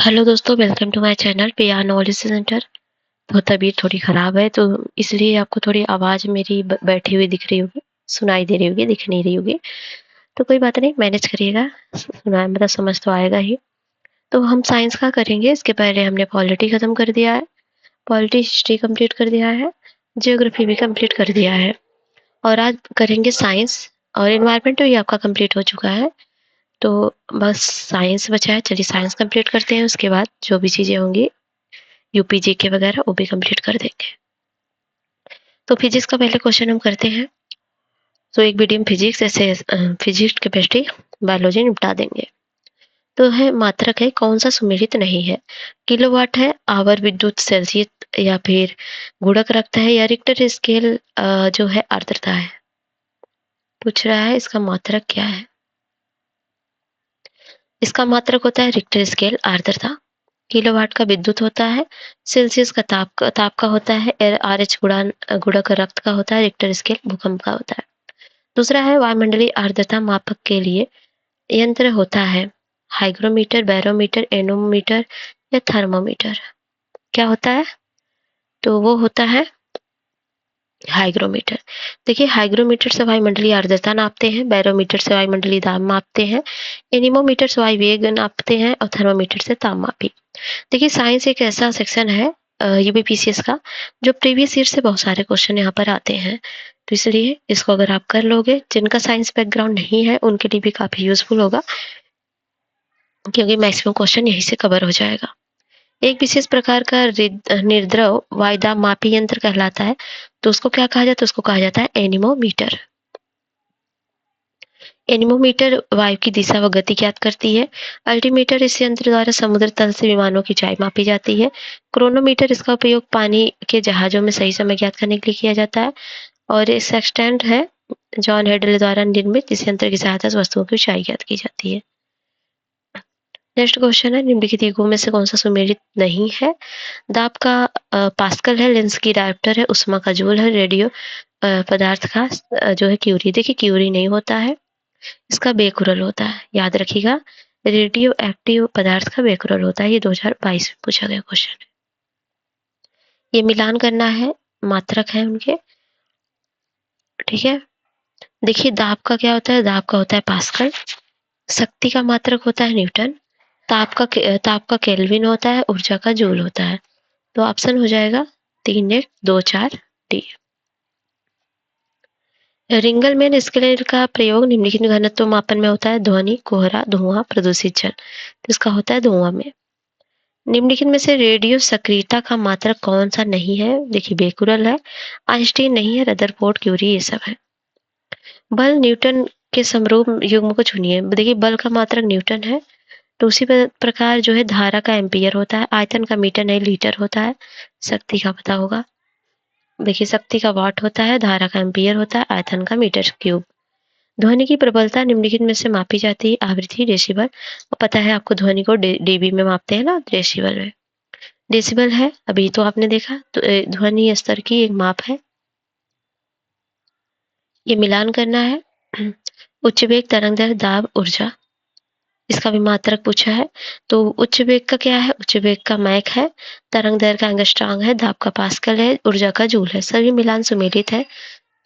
Hello दोस्तों, welcome to my channel PR knowledge centre. तो तबीयत थोड़ी ख़राब है, तो इसलिए आपको थोड़ी आवाज़ मेरी बैठी हुई दिख रही होगी, सुनाई दे रही होगी, दिख नहीं रही होगी। तो कोई बात नहीं, मैनेज करिएगा। सुना मतलब समझ तो आएगा ही। तो हम साइंस का करेंगे। इसके पहले हमने पॉलिटी ख़त्म कर दिया है, पॉलिटी हिस्ट्री कंप्लीट कर दिया है, जियोग्राफी भी कंप्लीट कर दिया है। और आज करेंगे साइंस। और एनवायरनमेंट भी आपका कंप्लीट हो चुका है। तो बस साइंस बचा है। चलिए साइंस कंप्लीट करते हैं, उसके बाद जो भी चीज़ें होंगी यूपी जीके वगैरह वो भी कंप्लीट कर देंगे। तो फिजिक्स का पहले क्वेश्चन हम करते हैं। तो एक मीडियम फिजिक्स, ऐसे फिजिक्स केमिस्ट्री बायोलॉजी निपटा देंगे। तो है मात्रक है, कौन सा सुमेलित नहीं है। किलोवाट है, आवर विद्युत सेल्सियस या फिर गुणक रखता है, या रिक्टर स्केल जो है आर्द्रता है। पूछ रहा है इसका मात्रक क्या है। इसका मात्रक होता है रिक्टर स्केल आर्द्रता। किलोवाट का विद्युत होता है, सेल्सियस का ताप का होता है, आरएच गुणक रक्त का होता है, रिक्टर स्केल भूकंप का होता है। दूसरा है वायुमंडलीय आर्द्रता मापक के लिए यंत्र होता है हाइग्रोमीटर, बैरोमीटर, एनोमीटर या थर्मोमीटर। क्या होता है? तो वो होता है हाइग्रोमीटर। देखिए हाइग्रोमीटर से वायुमंडलीय आर्द्रता नापते हैं, बैरोमीटर से वायुमंडलीय दाब मापते हैं, एनीमोमीटर से वायु वेग नापते हैं और थर्मोमीटर से तापमापी। देखिए साइंस एक ऐसा सेक्शन है यूपीपीसीएस का, जो प्रीवियस ईयर से बहुत सारे क्वेश्चन यहाँ पर आते हैं। तो इसलिए इसको अगर आप कर लोगे, जिनका साइंस बैकग्राउंड नहीं है उनके लिए भी काफी यूजफुल होगा, क्योंकि मैक्सिमम क्वेश्चन यहीं से कवर हो जाएगा। एक विशेष प्रकार का निर्द्रव वायुदाब मापी यंत्र कहलाता है। तो उसको क्या कहा जाता है? उसको कहा जाता है एनीमोमीटर। एनीमोमीटर वायु की दिशा व गति ज्ञात करती है। अल्टीमीटर इस यंत्र द्वारा समुद्र तल से विमानों की ऊंचाई मापी जाती है। क्रोनोमीटर इसका उपयोग पानी के जहाजों में सही समय ज्ञात करने के लिए किया जाता है। और इस सेक्सटेंट है जॉन हेडल द्वारा निर्मित, इस यंत्र की सहायता से वस्तुओं की ऊंचाई ज्ञात की जाती है। नेक्स्ट क्वेश्चन है, निम्नलिखित युगों में से कौन सा सुमेलित नहीं है। दाब का पास्कल है, लेंस की डायोप्टर है, उष्मा का जूल है, रेडियो पदार्थ का जो है क्यूरी। देखिए क्यूरी नहीं होता है, इसका बेकुरल होता है, याद रखिएगा। रेडियो एक्टिव पदार्थ का बेकुरल होता है। ये 2022 में पूछा गया क्वेश्चन है। ये मिलान करना है, मात्रक है उनके। ठीक है, देखिए दाब का क्या होता है? दाब का होता है पास्कल। शक्ति का मात्रक होता है न्यूटन। ताप का केल्विन होता है, ऊर्जा का जूल होता है। तो ऑप्शन हो जाएगा 3 1 2 4 डी। रिंगलमैन स्केल का प्रयोग निम्नलिखित घनत्व मापन में होता है। ध्वनि, कोहरा, धुआं, प्रदूषित जल। तो इसका होता है धुआं में। निम्नलिखित में से रेडियो सक्रियता का मात्रक कौन सा नहीं है? देखिए बेकुरल है, आइंस्टीन नहीं है, रदरफोर्ड, क्यूरी, ये सब है। बल न्यूटन के समरूप युग्म को चुनिए। देखिए बल का मात्रक न्यूटन है। तो उसी प्रकार जो है धारा का एम्पियर होता है, आयतन का मीटर नहीं लीटर होता है। शक्ति का पता होगा। देखिए शक्ति का वाट होता है, धारा का एम्पियर होता है, आयतन का मीटर क्यूब। ध्वनि की प्रबलता निम्नलिखित में से मापी जाती है। आवृत्ति, डेसिबल। और पता है आपको ध्वनि को डीबी में मापते हैं ना, डेसिबल में। डेसिबल है, अभी तो आपने देखा, तो ध्वनि स्तर की एक माप है। ये मिलान करना है। उच्च वेग, तरंग दैर्घ्य, दाब, ऊर्जा, इसका भी मात्रक पूछा है। तो उच्च वेग का क्या है? उच्च वेग का मैक है, तरंग दैर्घ्य का एंगस्ट्रॉम है, दाब का पास्कल है, ऊर्जा का जूल है। सभी मिलान सुमेलित है।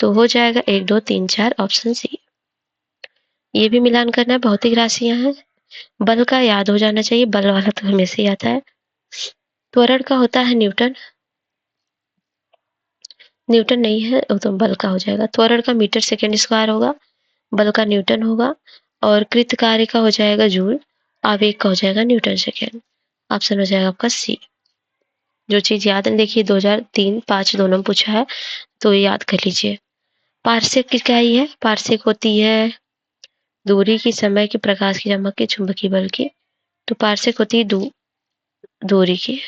तो हो जाएगा 1 2 3 4 ऑप्शन सी। ये भी मिलान करना है, भौतिक राशियां हैं। बल का याद हो जाना चाहिए, बल वाला तो हमेशा ही आता है। त्वरण का होता है न्यूटन। न्यूटन नहीं है तो बल का हो जाएगा। त्वरण का मीटर सेकेंड स्क्वायर होगा, बल का न्यूटन होगा। और कृत कार्य का हो जाएगा जूल, आवेग का हो जाएगा न्यूटन सेकेंड। ऑप्शन हो जाएगा आपका सी। जो चीज याद है, देखिए 2003 5 दोनों में पूछा है, तो ये याद कर लीजिए। पारसेक की क्या ही है? पारसेक होती है दूरी की, समय की, प्रकाश की, चमक की, चुंबकीय बल की। तो पारसेक होती है दूरी की।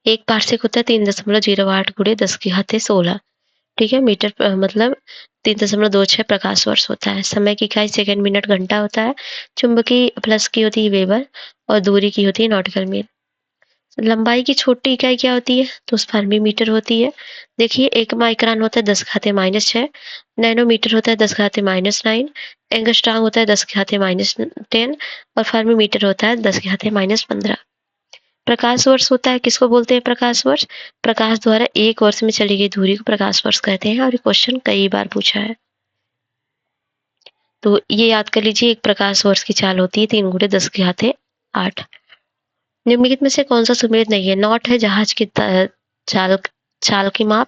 एक पारसेक होता है 3.08 गुणे 10 की घात 16। ठीक है, मीटर मतलब 3.26 प्रकाश वर्ष होता है। समय की इकाई सेकंड, मिनट, घंटा होता है। चुंबकीय प्लस की होती है वेबर, और दूरी की होती है नॉटिकल मील। लंबाई की छोटी इकाई क्या होती है? तो फर्मी-मीटर होती है। देखिए 1 माइक्रोन होता है 10⁻⁻6, नैनोमीटर होता है 10⁻⁹, एंगस्ट्रॉम होता है 10⁻10 और फर्मी-मीटर होता है 10⁻15। प्रकाश वर्ष होता है, किसको बोलते हैं प्रकाश वर्ष? प्रकाश द्वारा 1 वर्ष में चली गई दूरी को प्रकाश वर्ष कहते हैं और ये क्वेश्चन कई बार पूछा है। तो ये याद कर लीजिए, एक प्रकाश वर्ष की चाल होती है 3 × 10⁸ निम्नलिखित में से कौन सा सुमेलित नहीं है? नॉट है जहाज की चाल चाल की माप,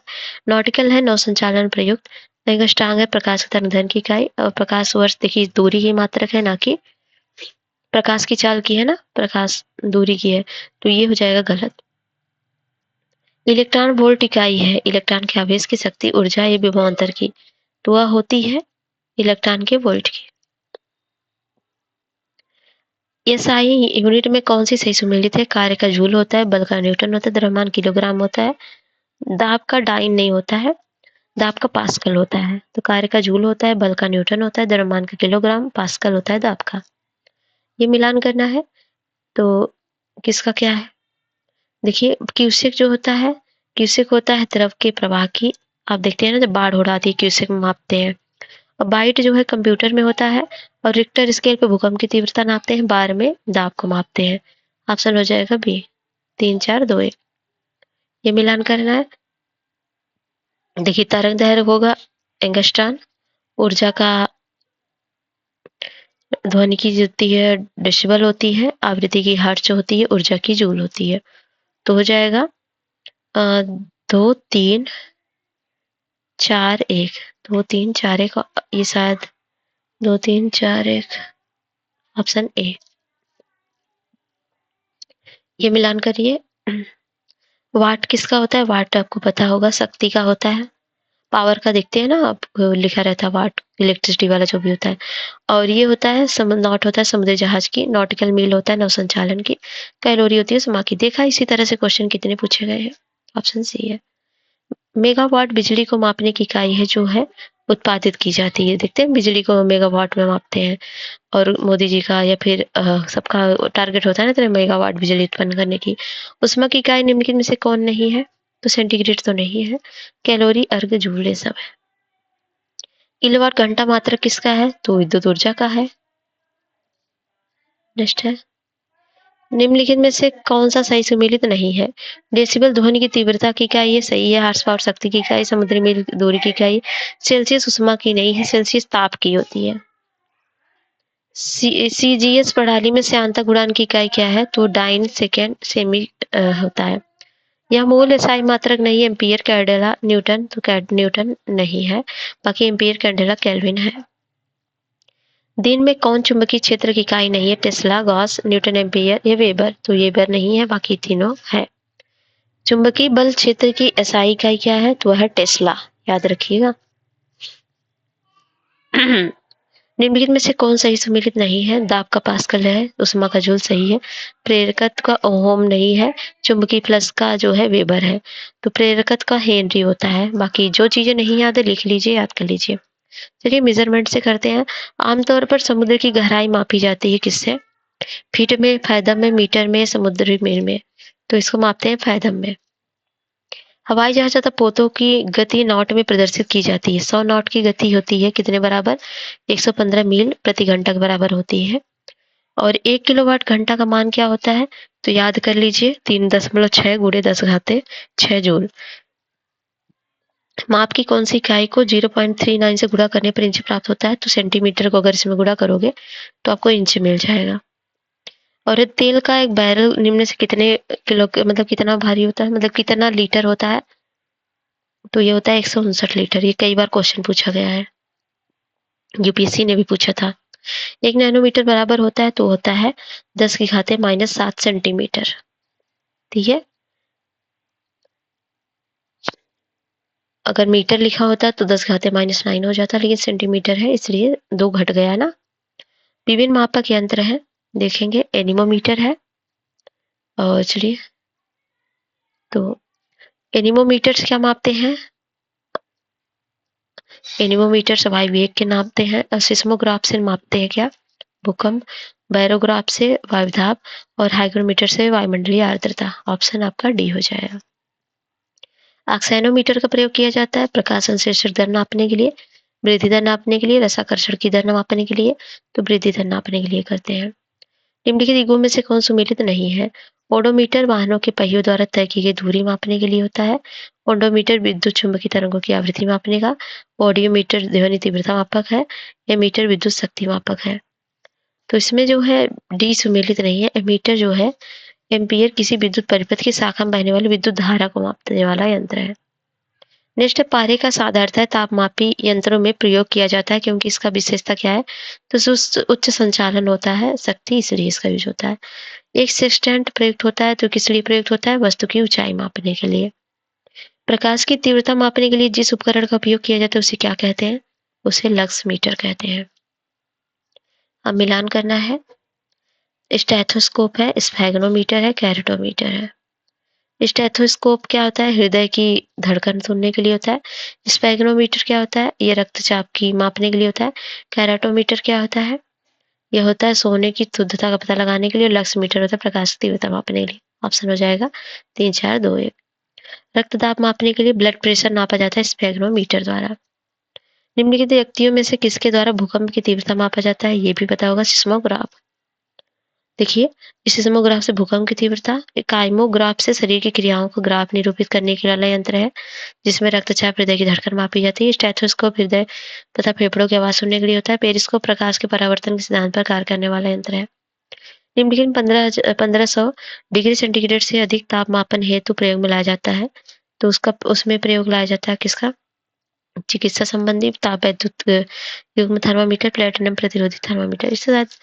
नॉटिकल है नौ संचालन प्रयुक्त, एंगस्ट्रॉम है प्रकाश के तरंग की इकाई और प्रकाश वर्ष देखिए दूरी की मात्रक है, ना कि प्रकाश की चाल की है ना, प्रकाश दूरी की है, तो ये हो जाएगा गलत। इलेक्ट्रॉन वोल्ट इकाई है इलेक्ट्रॉन के आवेश की शक्ति ऊर्जा या विभवांतर की, तो वह होती है इलेक्ट्रॉन के वोल्ट की। एसआई यूनिट में कौन सी सही सुमेलित है? कार्य का जूल होता है, बल का न्यूटन होता है, द्रव्यमान किलोग्राम होता है, दाब का डाइन नहीं होता है, दाब का पास्कल होता है। तो कार्य का जूल होता है, बल का न्यूटन होता है, द्रव्यमान का किलोग्राम, पास्कल होता है दाब का। ये मिलान करना है तो किसका क्या है? देखिए क्यूसेक जो होता है, क्यूसेक होता है द्रव के प्रवाह की, आप देखते हैं ना जब बाढ़ हो रही आती है क्यूसेक में मापते हैं। और बाइट जो है कंप्यूटर में होता है और रिक्टर स्केल पे भूकंप की तीव्रता नापते हैं, बार में दाब को मापते हैं। ऑप्शन हो जाएगा बी 3 4 2 1। ये मिलान करना है। देखिए तरंग दैर्घ्य होगा एंगस्ट्रॉन, ऊर्जा का ध्वनि की होती है डेसिबल होती है, आवृत्ति की हर्ट्ज होती है, ऊर्जा की जूल होती है। तो हो जाएगा 2 3 4 1 2 3 4 1 ये शायद 2 3 4 1 ऑप्शन ए। ये मिलान करिए। वाट किसका होता है? वाट आपको पता होगा शक्ति का होता है, पावर का देखते हैं ना आप, लिखा रहता है वाट, इलेक्ट्रिसिटी वाला जो भी होता है। और ये होता है नॉट होता है समुद्री जहाज की, नॉटिकल मील होता है नौ संचालन की, कैलोरी होती है सुमा की। देखा इसी तरह से क्वेश्चन कितने पूछे गए हैं। ऑप्शन सी है। मेगावाट बिजली को मापने की इकाई है जो है उत्पादित की जाती है। देखते हैं बिजली को मेगावाट में मापते हैं और मोदी जी का या फिर सबका टारगेट होता है ना, तो मेगावाट बिजली उत्पन्न करने की। उष्मा की इकाई निम्नलिखित में से कौन नहीं है? तो सेंटीग्रेड तो नहीं है, कैलोरी, अर्ग, जूल ये सब है। किलोवाट घंटा मात्रक किसका है? तो विद्युत ऊर्जा का है। नेक्स्ट है निम्नलिखित में से कौन सा सही सुमेलित नहीं है? डेसिबल ध्वनि की तीव्रता की इकाई ये सही है, हॉर्स पावर शक्ति की इकाई, समुद्री मील दूरी की इकाई, सेल्सियस उष्मा की नहीं है, सेल्सियस ताप की होती है। सीजीएस प्रणाली में श्यानता गुणांक की इकाई क्या है? तो डाइन सेकेंड सेमी होता है। यह मूल एसआई मात्रक नहीं है, एम्पियर, कैंडेला, न्यूटन, तो न्यूटन नहीं है, बाकी एम्पियर, कैंडेला, केल्विन है। दिन में कौन चुंबकीय क्षेत्र की इकाई नहीं है? टेस्ला, गॉस, न्यूटन एम्पियर या वेबर, तो ये वेबर नहीं है, बाकी तीनों है। चुंबकीय बल क्षेत्र की एसआई इकाई क्या है? तो वह है टेस्ला, याद रखिएगा। निम्नलिखित में से कौन सही सुमेलित नहीं है? दाब का पास्कल है, उष्मा का जूल सही है, प्रेरकत्व का ओम नहीं है, चुंबकीय प्लस का जो है वेबर है, तो प्रेरकत्व का हेनरी होता है। बाकी जो चीजें नहीं याद है लिख लीजिए, याद कर लीजिए। चलिए मेजरमेंट से करते हैं। आमतौर पर समुद्र की गहराई मापी जाती है किससे? फीट में, फैथम में, मीटर में, समुद्री मील में, तो इसको मापते हैं फैथम में। हवाई जहाज तथा पोतों की गति नॉट में प्रदर्शित की जाती है। 100 नॉट की गति होती है कितने बराबर? 115 मील प्रति घंटा के बराबर होती है। और 1 किलोवाट घंटा का मान क्या होता है? तो याद कर लीजिए 3.6 गुणे 10 घाते 6 जूल। माप की कौन सी इकाई को 0.39 से गुणा करने पर इंच प्राप्त होता है? तो सेंटीमीटर को अगर इसमें गुणा करोगे तो आपको इंच मिल जाएगा। और तेल का एक बैरल निम्न से कितने किलो मतलब कितना भारी होता है, मतलब कितना लीटर होता है? तो ये होता है 159 लीटर। ये कई बार क्वेश्चन पूछा गया है, यूपीएससी ने भी पूछा था। 1 नैनोमीटर बराबर होता है तो होता है 10⁻⁻7 सेंटीमीटर। ठीक है, अगर मीटर लिखा होता तो 10⁻⁻9 हो जाता, लेकिन सेंटीमीटर है इसलिए 2 घट गया ना। विभिन्न मापक यंत्र है, देखेंगे एनीमोमीटर है। और चलिए तो एनीमोमीटर क्या मापते हैं? एनीमोमीटर वायु वेग के नापते हैं और सिस्मोग्राफ से मापते हैं क्या? भूकंप, बैरोग्राफ से वायुदाब और हाइग्रोमीटर से वायुमंडलीय आर्द्रता। ऑप्शन आपका डी हो जाएगा। ऑक्सेनोमीटर का प्रयोग किया जाता है प्रकाश संश्लेषण दर नापने के लिए, वृद्धि दर नापने के लिए, रसाकर्षण की दर नापने के लिए, तो वृद्धि दर नापने के लिए करते हैं। निम्नलिखित युगों में से कौन सुमेलित नहीं है? ओडोमीटर वाहनों के पहियों द्वारा तय की गई दूरी मापने के लिए होता है। ओडोमीटर विद्युत चुम्बकीय तरंगों की आवृत्ति मापने का। ऑडियोमीटर ध्वनि तीव्रता मापक है। एमीटर विद्युत शक्ति मापक है। तो इसमें जो है डी सुमेलित नहीं है। एमीटर जो है एम्पियर किसी विद्युत परिपथ की शाखा में बहने वाली विद्युत धारा को मापने वाला यंत्र है। नेक्स्ट है पारे का साधारणतः तापमापी यंत्रों में प्रयोग किया जाता है क्योंकि इसका विशेषता क्या है? तो उच्च संचालन होता है शक्ति, इसलिए इसका यूज होता है। एक सेक्सटेंट प्रयुक्त होता है तो किस लिए प्रयुक्त होता है? वस्तु की ऊंचाई मापने के लिए। प्रकाश की तीव्रता मापने के लिए जिस उपकरण का उपयोग किया जाता है उसे क्या कहते हैं? उसे लक्स मीटर कहते हैं। अब मिलान करना है। स्टेथोस्कोप है, स्फेगनोमीटर है, कैरेटोमीटर है। स्टेथोस्कोप क्या होता है? हृदय की धड़कन सुनने के लिए होता है। स्फेगनोमीटर क्या होता है? ये रक्तचाप की मापने के लिए होता है। कैरेटोमीटर क्या होता है? यह होता है सोने की शुद्धता का पता लगाने के लिए। लक्स मीटर होता है प्रकाश की तीव्रता मापने के लिए। ऑप्शन हो जाएगा 3, 4, 2, 1। रक्तदाब मापने के लिए ब्लड प्रेशर नापा जाता है स्फेगनोमीटर द्वारा। निम्नलिखित व्यक्तियों में से किसके द्वारा भूकंप की तीव्रता मापा जाता है? ये भी पता होगा, सिस्मोग्राफ। देखिए, इस सिस्मोग्राफ से भूकंप की तीव्रता, काइमोग्राफ से शरीर की क्रियाओं को ग्राफ निरूपित करने के वाला यंत्र है जिसमें रक्तचाप, हृदय की धड़कन मापी जाती है। स्टेथोस्कोप हृदय तथा फेफड़ों की आवाज सुनने के लिए होता है। पेरिस्कोप प्रकाश के परावर्तन के सिद्धांत पर कार्य करने वाला यंत्र है। निम्नलिखित 1500 डिग्री सेंटीग्रेड से अधिक तापमापन हेतु प्रयोग में लाया जाता है। तो उसमें प्रयोग लाया जाता है किसका? चिकित्सा संबंधी ताप वैद्युत युग्म थर्मामीटर, प्लेटिनम प्रतिरोधी थर्मामीटर। इसके साथ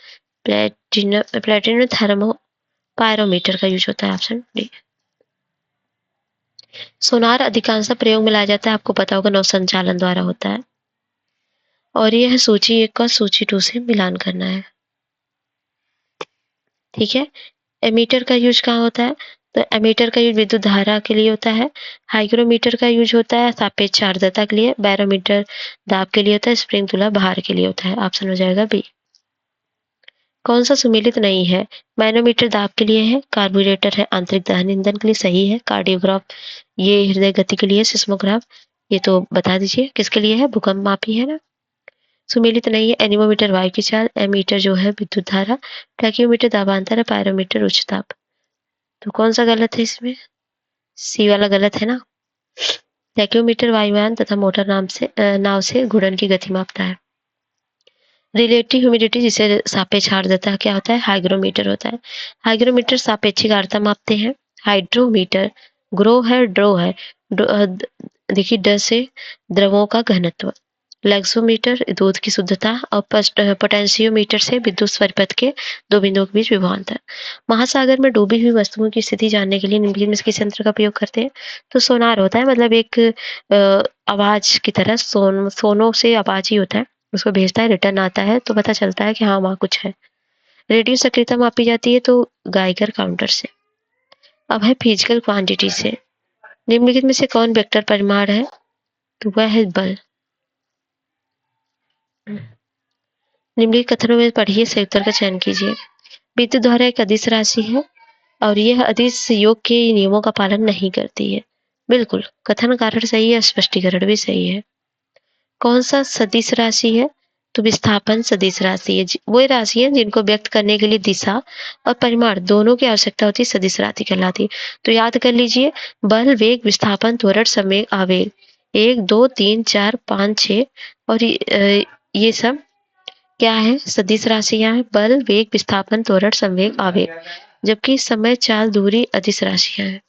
प्लेटिनम थर्मो पायरोमीटर का यूज होता है। Option D. सोनार अधिकांश प्रयोग में लाया जाता है, आपको पता होगा, नौ संचालन द्वारा होता है। और यह सूची 1 का सूची 2 से मिलान करना है। ठीक है। एमीटर का यूज कहाँ होता है? तो एमीटर का यूज विद्युत धारा के लिए होता है। हाइग्रोमीटर का यूज होता है सापेक्ष आर्द्रता के लिए। बैरोमीटर दाब के लिए होता है। स्प्रिंग तुला भार के लिए होता है। ऑप्शन हो जाएगा बी। कौन सा सुमेलित नहीं है? मैनोमीटर दाब के लिए है। कार्बोरेटर है आंतरिक दहन ईंधन के लिए, सही है। कार्डियोग्राफ ये हृदय गति के लिए। सिस्मोग्राफ ये तो बता दीजिए किसके लिए है? भूकंप मापी है ना। सुमेलित नहीं है। एनीमोमीटर वायु की चाल, एमीटर जो है विद्युत धारा, टैक्योमीटर दाबांतर है, पायरोमीटर उच्च ताप। तो कौन सा गलत है इसमें? सी वाला गलत है ना। टैक्योमीटर वायुयान तथा मोटर नाव से घूर्णन की गति मापता है। रिलेटिव ह्यूमिडिटी जिसे सापेक्ष आर्द्रता क्या होता है? हाइग्रोमीटर होता है। हाइग्रोमीटर सापेक्षिक आर्द्रता मापते हैं। हाइड्रोमीटर ग्रो है, ड्रो है। देखिए ड से द्रवों का घनत्व। लैक्सोमीटर दूध की शुद्धता और पोटेंशियोमीटर से विद्युत परिपथ के दो बिंदुओं के बीच विभव अंतर। महासागर में डूबी हुई वस्तुओं की स्थिति जानने के लिए निम्नलिखित में से किस यंत्र का प्रयोग करते हैं? तो सोनार होता है, मतलब एक आवाज की तरह सोनों से आवाज ही होता है, उसको भेजता है, रिटर्न आता है तो पता चलता है कि हाँ वहाँ कुछ है। रेडियो सक्रियता मापी जाती है तो गाइगर काउंटर से। अब है फिजिकल क्वांटिटी से। निम्नलिखित में से कौन वेक्टर परिमाण है? तो वह है बल। निम्नलिखित कथनों में पढ़िए, सही उत्तर का चयन कीजिए। विद्युत धारा एक अदिश राशि है और यह अदिश योग के नियमों का पालन नहीं करती है। बिल्कुल, कथन कारण सही है, स्पष्टीकरण भी सही है। कौन सा सदिश राशि है? तो विस्थापन सदिश राशि है। वो राशि है जिनको व्यक्त करने के लिए दिशा और परिमाण दोनों की आवश्यकता होती है, सदिश राशि कहलाती है। तो याद कर लीजिए, बल, वेग, विस्थापन, त्वरण, संवेग, आवेग, 1, 2, 3, 4, 5, 6 और ये सब क्या है? सदिश राशियां हैं। बल, वेग, विस्थापन, त्वरण, संवेग, आवेग। जबकि समय, चाल, दूरी अदिश राशियां हैं।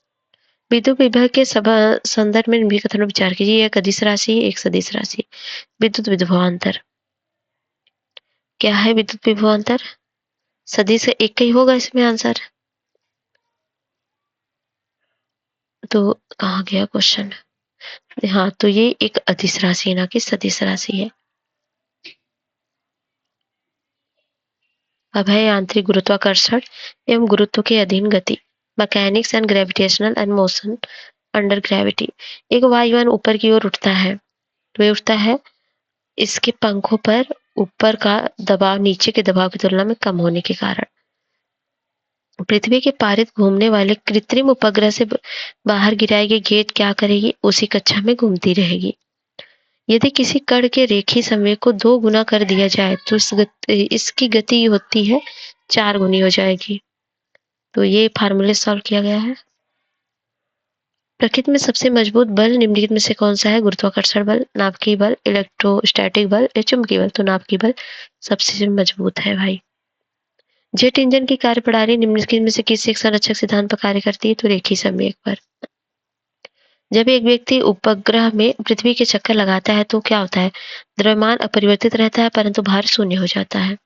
विद्युत विभव के संदर्भ में भी कथनों विचार कीजिए। एक अदिश राशि, एक सदिश राशि। विद्युत विभवांतर क्या है? विद्युत विभवांतर सदिश का एक ही होगा इसमें आंसर। तो कहाँ गया क्वेश्चन? हाँ, तो ये एक अदिश राशि है, ना कि सदिश राशि है। अब है आंतरिक गुरुत्वाकर्षण एवं गुरुत्व के अधीन गति। Mechanics and gravitational and motion under gravity. एक वायुयान ऊपर की ओर उठता है, तो ये उठता है इसके पंखों पर ऊपर का दबाव नीचे के दबाव की तुलना में कम होने के कारण। पृथ्वी के पारित घूमने वाले कृत्रिम उपग्रह से बाहर गिराई गई गेंद क्या करेगी? उसी कक्षा में घूमती रहेगी। यदि किसी कण के रेखीय संवेग को 2 गुना कर दिया जाए तो इसकी गति होती है 4 गुनी हो जाएगी। तो ये फार्मूले सॉल्व किया गया है। प्रकृति में सबसे मजबूत बल निम्नलिखित में से कौन सा है? गुरुत्वाकर्षण बल, नाभिकीय बल, इलेक्ट्रोस्टैटिक बल या चुंबकीय बल? तो नाभिकीय बल सबसे मजबूत है भाई। जेट इंजन की कार्यप्रणाली निम्नलिखित में से किस एक संरक्षक सिद्धांत पर कार्य करती है? तो रेखीय संवेग पर। जब एक व्यक्ति उपग्रह में पृथ्वी के चक्कर लगाता है तो क्या होता है? द्रव्यमान अपरिवर्तित रहता है परंतु भार शून्य हो जाता है।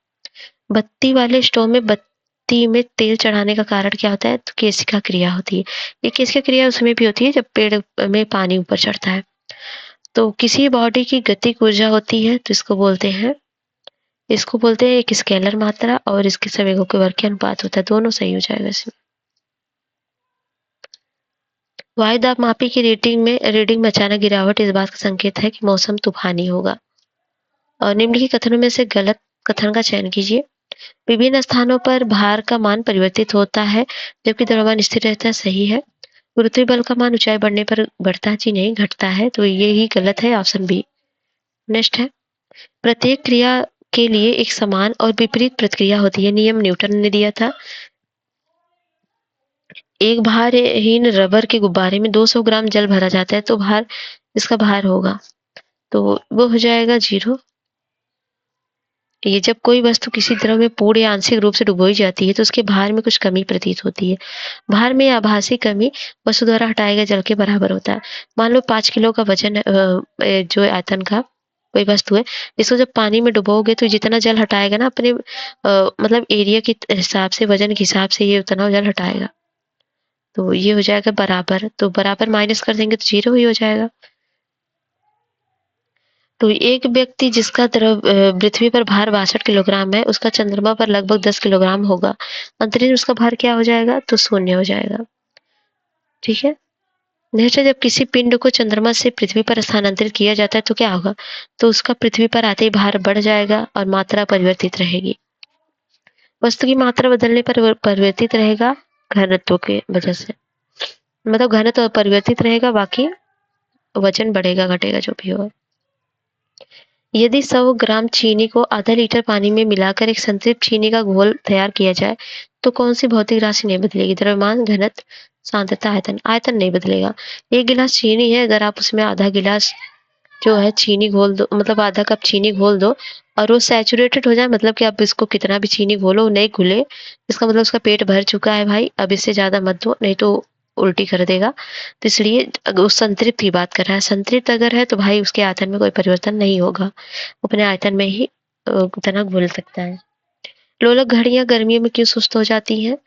बत्ती वाले स्टोव में बत्ती में तेल चढ़ाने का कारण क्या होता है? तो केशिका क्रिया होती है। ये केशिका क्रिया उसमें भी होती है जब पेड़ में पानी ऊपर चढ़ता है। तो किसी बॉडी की गतिक ऊर्जा होती है तो इसको बोलते हैं एक स्केलर मात्रा और इसके संवेगों के वर्ग के अनुपात होता है। दोनों सही हो जाएगा इसमें। वायु दाब मापी की रीडिंग में अचानक गिरावट इस बात का संकेत है कि मौसम तूफानी होगा। और निम्नलिखित कथनों में से गलत कथन का चयन कीजिए। विभिन्न स्थानों पर भार का मान परिवर्तित होता है जबकि द्रव्यमान स्थिर रहता है। सही है। गुरुत्वीय बल का मान ऊंचाई बढ़ने पर बढ़ता है जी नहीं, घटता है। तो ये ही गलत है, ऑप्शन बी। नेक्स्ट है, प्रत्येक क्रिया के लिए एक समान और विपरीत प्रतिक्रिया होती है। नियम न्यूटन ने दिया था। एक भारहीन रबर के गुब्बारे में 200 ग्राम जल भरा जाता है तो इसका भार होगा, तो वो हो जाएगा 0। ये जब कोई वस्तु किसी द्रव में पूर्ण या आंशिक रूप से डुबोई जाती है तो उसके भार में कुछ कमी प्रतीत होती है। भार में आभासी कमी वस्तु द्वारा हटाए गए जल के बराबर होता है। मान लो 5 किलो का वजन जो आयतन का कोई वस्तु है, इसको जब पानी में डुबोगे तो जितना जल हटाएगा ना अपने मतलब एरिया के हिसाब से, वजन के हिसाब से ये उतना जल हटाएगा। तो ये हो जाएगा बराबर, तो बराबर माइनस कर देंगे तो 0 ही हो जाएगा। तो एक व्यक्ति जिसका पृथ्वी पर भार 62 किलोग्राम है, उसका चंद्रमा पर लगभग 10 किलोग्राम होगा। अंतरिक्ष में उसका भार क्या हो जाएगा? तो 0 हो जाएगा। ठीक है। नेक्स्ट है, जब किसी पिंड को चंद्रमा से पृथ्वी पर स्थानांतरित किया जाता है तो क्या होगा? तो उसका पृथ्वी पर आते ही भार बढ़ जाएगा और मात्रा परिवर्तित रहेगी। वस्तु की मात्रा बदलने पर परिवर्तित रहेगा घनत्व के वजह से, मतलब घनत्व परिवर्तित रहेगा, बाकी वजन बढ़ेगा घटेगा जो भी होगा। यदि 100 ग्राम चीनी को आधा लीटर पानी में मिलाकर एक संतृप्त चीनी का घोल तैयार किया जाए तो कौन सी भौतिक राशि नहीं बदलेगी? द्रव्यमान, घनत्व, सांद्रता, आयतन। आयतन नहीं बदलेगा। 1 गिलास चीनी है, अगर आप उसमें आधा गिलास जो है चीनी घोल दो, मतलब आधा कप चीनी घोल दो और वो सैचुरेटेड हो जाए, मतलब कि आप इसको कितना भी चीनी घोलो नहीं घुले, इसका मतलब उसका पेट भर चुका है भाई, अब इससे ज्यादा मत दो नहीं तो उल्टी कर देगा। तो इसलिए उस संतृप्त की बात कर रहा है। संतृप्त अगर है तो भाई उसके आयतन में कोई परिवर्तन नहीं होगा, अपने आयतन में ही उतना घुल सकता है। लोलक घड़ियां गर्मियों में क्यों सुस्त हो जाती हैं?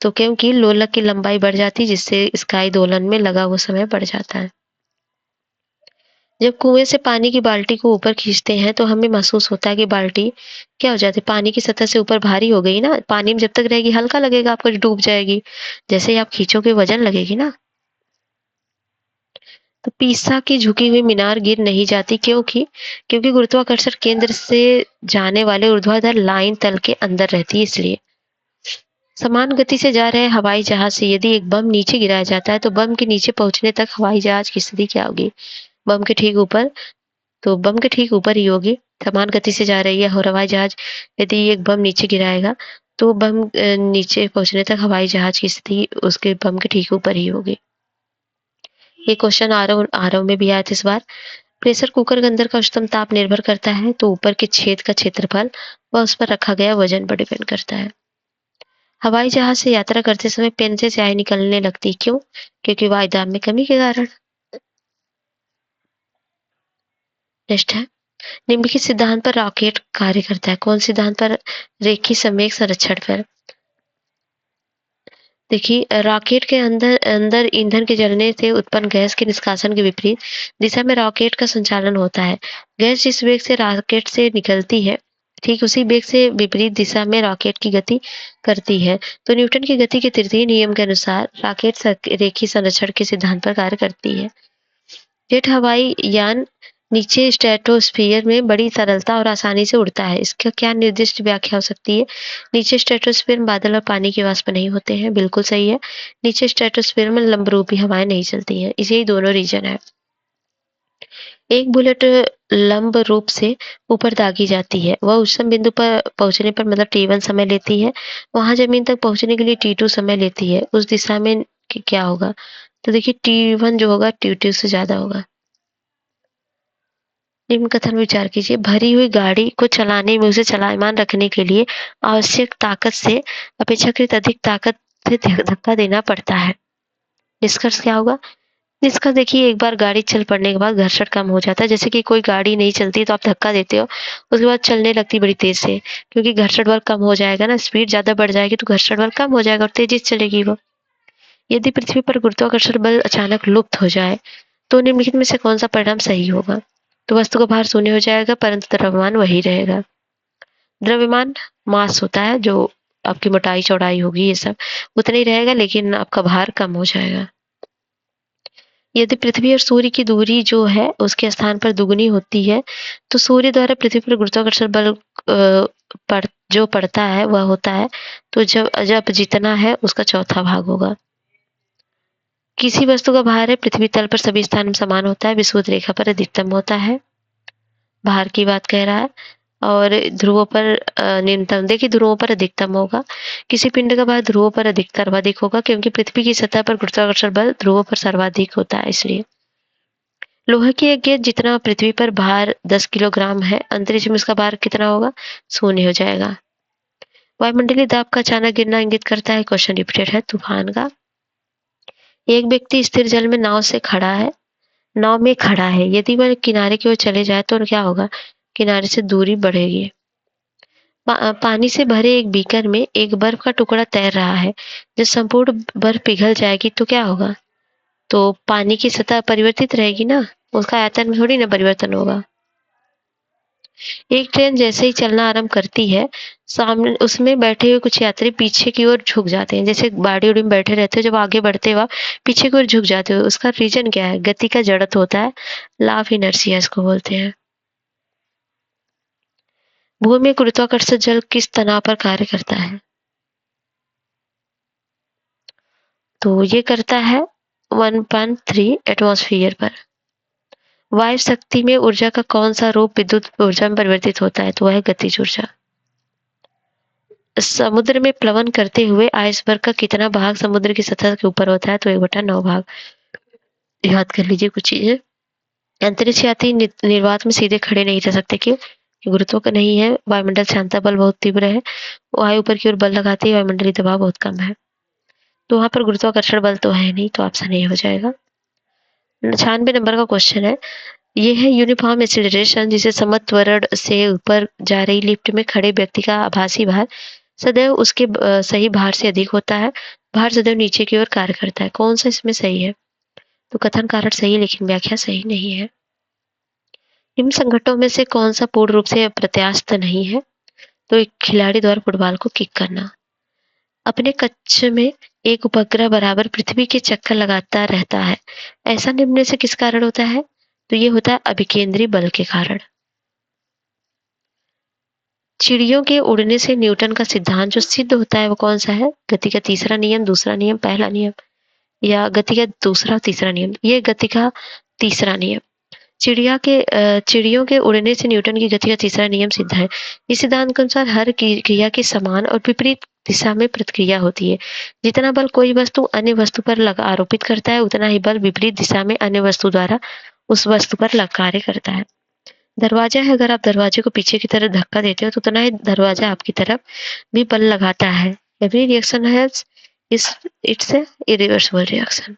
तो क्योंकि लोलक की लंबाई बढ़ जाती है जिससे स्काई दोलन में लगा हुआ समय बढ़ जाता है। जब कुएं से पानी की बाल्टी को ऊपर खींचते हैं तो हमें महसूस होता है कि बाल्टी क्या हो जाती है, पानी की सतह से ऊपर भारी हो गई ना। पानी में जब तक रहेगी हल्का लगेगा, आपको डूब जाएगी। जैसे ही आप खींचोगे वजन लगेगी ना। तो पीसा की झुकी हुई मीनार गिर नहीं जाती, क्योंकि गुरुत्वाकर्षण केंद्र से जाने वाले ऊर्ध्वाधर लाइन तल के अंदर रहती है, इसलिए। समान गति से जा रहे हवाई जहाज से यदि एक बम नीचे गिराया जाता है तो बम के नीचे पहुंचने तक हवाई जहाज की स्थिति क्या होगी? बम के ठीक ऊपर, तो बम के ठीक ऊपर ही होगी। समान गति से जा रही है और हवाई जहाज, यदि एक बम नीचे गिराएगा तो बम नीचे पहुंचने तक हवाई जहाज की स्थिति उसके बम के ठीक ऊपर ही होगी। ये क्वेश्चन आरव में भी आया था इस बार। प्रेशर कुकर के अंदर का उच्चतम ताप निर्भर करता है तो ऊपर के छेद का क्षेत्रफल व उस पर रखा गया वजन पर डिपेंड करता है। हवाई जहाज से यात्रा करते समय पेन से स्याही निकलने लगती, क्यों? क्योंकि वायुदाब में कमी के कारण। नेक्स्ट है, निम्नलिखित सिद्धांत पर रॉकेट कार्य करता है। कौन सिद्धांत पर? रेखीय संवेग संरक्षण पर। देखिए, रॉकेट के अंदर अंदर ईंधन के जलने से उत्पन्न गैस के निष्कासन के विपरीत दिशा में रॉकेट का संचालन होता है। गैस जिस वेग से रॉकेट से निकलती है ठीक उसी वेग से विपरीत दिशा में रॉकेट की गति करती है। तो न्यूटन की गति के तृतीय नियम के अनुसार रॉकेट रेखीय संरक्षण के सिद्धांत पर कार्य करती है। जेट हवाई यान नीचे स्ट्रेटोस्फीयर में बड़ी सरलता और आसानी से उड़ता है। इसका क्या निर्दिष्ट व्याख्या हो सकती है? नीचे स्ट्रेटोस्फीयर में बादल और पानी के वाष्प नहीं होते हैं, बिल्कुल सही है। नीचे स्ट्रेटोस्फीयर में लंबरूपी हवाएं नहीं चलती हैं, यही दोनों रीजन है। एक बुलेट लंब रूप से ऊपर दागी जाती है, वह उच्चतम बिंदु पर पहुंचने पर मतलब T1 समय लेती है, वहां जमीन तक पहुंचने के लिए T2 समय लेती है। उस दिशा में क्या होगा? तो देखिए T1 जो होगा T2 से ज्यादा होगा। निम्न कथन विचार कीजिए, भरी हुई गाड़ी को चलाने में उसे चलायमान रखने के लिए आवश्यक ताकत से अपेक्षाकृत अधिक ताकत से धक्का देना पड़ता है। निष्कर्ष क्या होगा? निष्कर्ष देखिए, एक बार गाड़ी चल पड़ने के बाद घर्षण कम हो जाता है। जैसे कि कोई गाड़ी नहीं चलती तो आप धक्का देते हो, उसके बाद चलने लगती बड़ी तेज से, क्योंकि घर्षण बल कम हो जाएगा ना, स्पीड ज्यादा बढ़ जाएगी तो घर्षण बल कम हो जाएगा और तेजी से चलेगी वो। यदि पृथ्वी पर गुरुत्वाकर्षण बल अचानक लुप्त हो जाए तो निम्नलिखित में से कौन सा परिणाम सही होगा? तो वस्तु का भार शून्य हो जाएगा परंतु द्रव्यमान वही रहेगा। द्रव्यमान मास होता है, जो आपकी मोटाई चौड़ाई होगी ये सब उतना ही रहेगा, लेकिन आपका भार कम हो जाएगा। यदि पृथ्वी और सूर्य की दूरी जो है उसके स्थान पर दुगनी होती है तो सूर्य द्वारा पृथ्वी पर गुरुत्वाकर्षण बल जो पड़ता है वह होता है, तो जब जब जितना है उसका चौथा भाग होगा। किसी वस्तु का भार है पृथ्वी तल पर सभी स्थान में समान होता है, विषुवत रेखा पर अधिकतम होता है, भार की बात कह रहा है। और ध्रुवों पर न्यूनतम, देखिए ध्रुवों पर अधिकतम होगा। किसी पिंड का भार ध्रुवों पर सर्वाधिक होगा, क्योंकि पृथ्वी की सतह पर गुरुत्वाकर्षण बल ध्रुवों पर सर्वाधिक होता है इसलिए। लोहे की एक गेंद जितना पृथ्वी पर भार 10 किलोग्राम है, अंतरिक्ष में इसका भार कितना होगा? शून्य हो जाएगा। वायुमंडलीय दाब का अचानक गिरना इंगित करता है, क्वेश्चन रिपीटेड है, तूफान का। एक व्यक्ति स्थिर जल में नाव में खड़ा है, यदि वह किनारे की ओर चले जाए तो क्या होगा? किनारे से दूरी बढ़ेगी। पानी से भरे एक बीकर में एक बर्फ का टुकड़ा तैर रहा है, जब संपूर्ण बर्फ पिघल जाएगी तो क्या होगा? तो पानी की सतह परिवर्तित रहेगी ना, उसका आयतन में थोड़ी ना परिवर्तन होगा। एक ट्रेन जैसे ही चलना आरंभ करती है, सामने उसमें बैठे हुए कुछ यात्री पीछे की ओर झुक जाते हैं, जैसे गाड़ी उड़ी में बैठे रहते हो, जब आगे बढ़ते हो पीछे की ओर झुक जाते हो, उसका रीजन क्या है? गति का जड़त्व होता है, लॉ ऑफ इनर्शिया इसको बोलते हैं। भूमि में गुरुत्वाकर्षण जल किस तनाव पर कार्य करता है? तो ये करता है 1.3 एटमॉस्फेयर पर। वायु शक्ति में ऊर्जा का कौन सा रूप विद्युत ऊर्जा में परिवर्तित होता है? तो वह है गतिज ऊर्जा। समुद्र में प्लवन करते हुए आइसबर्ग का कितना भाग समुद्र की सतह के ऊपर होता है? तो 1/9 भाग। याद कर लीजिए कुछ चीजें। अंतरिक्ष यात्री निर्वात में सीधे खड़े नहीं रह सकते, क्यों? गुरुत्व का नहीं है, वायुमंडल शांता बल बहुत तीव्र है, वायु ऊपर की ओर बल लगाती है, वायुमंडलीय दबाव बहुत कम है, तो वहां पर गुरुत्वाकर्षण बल तो है नहीं, तो ऑप्शन ए हो जाएगा। 96 नंबर का क्वेश्चन है, ये है यूनिफॉर्म एक्सीलरेशन, जिसे समत्वरण से ऊपर जा रही लिफ्ट में खड़े व्यक्ति का आभासी भार सदैव उसके सही भार से अधिक होता है, भार सदैव नीचे की ओर कार्य करता है। कौन सा इसमें सही है? तो कथन कारण सही है, लेकिन व्याख्या सही नहीं है। निम्न संगठनों में से कौन सा पूर्ण रूप से प्रत्यास्थ नहीं है? तो एक खिलाड़ी द्वारा फुटबॉल को किक करना। अपने कक्ष में एक उपग्रह बराबर पृथ्वी के चक्कर लगाता रहता है, ऐसा निम्न से किस कारण होता है? तो ये होता है अभिकेंद्री बल के कारण। चिड़ियों के उड़ने से न्यूटन का सिद्धांत जो सिद्ध होता है वो कौन सा है? गति का तीसरा नियम, दूसरा नियम, पहला नियम, या गति का दूसरा तीसरा नियम? ये गति का तीसरा नियम। चिड़ियों के उड़ने से न्यूटन की गति का तीसरा नियम सिद्ध है। इस सिद्धांत के अनुसार हर क्रिया की समान और विपरीत दिशा में प्रतिक्रिया होती है। जितना बल कोई वस्तु अन्य वस्तु पर आरोपित करता है, उतना ही बल विपरीत दिशा में अन्य वस्तु द्वारा उस वस्तु पर कार्य करता है। दरवाजा है, अगर आप दरवाजे को पीछे की तरफ धक्का देते हो तो उतना ही दरवाजा आपकी तरफ भी बल लगाता है। Every reaction has its irreversible reaction.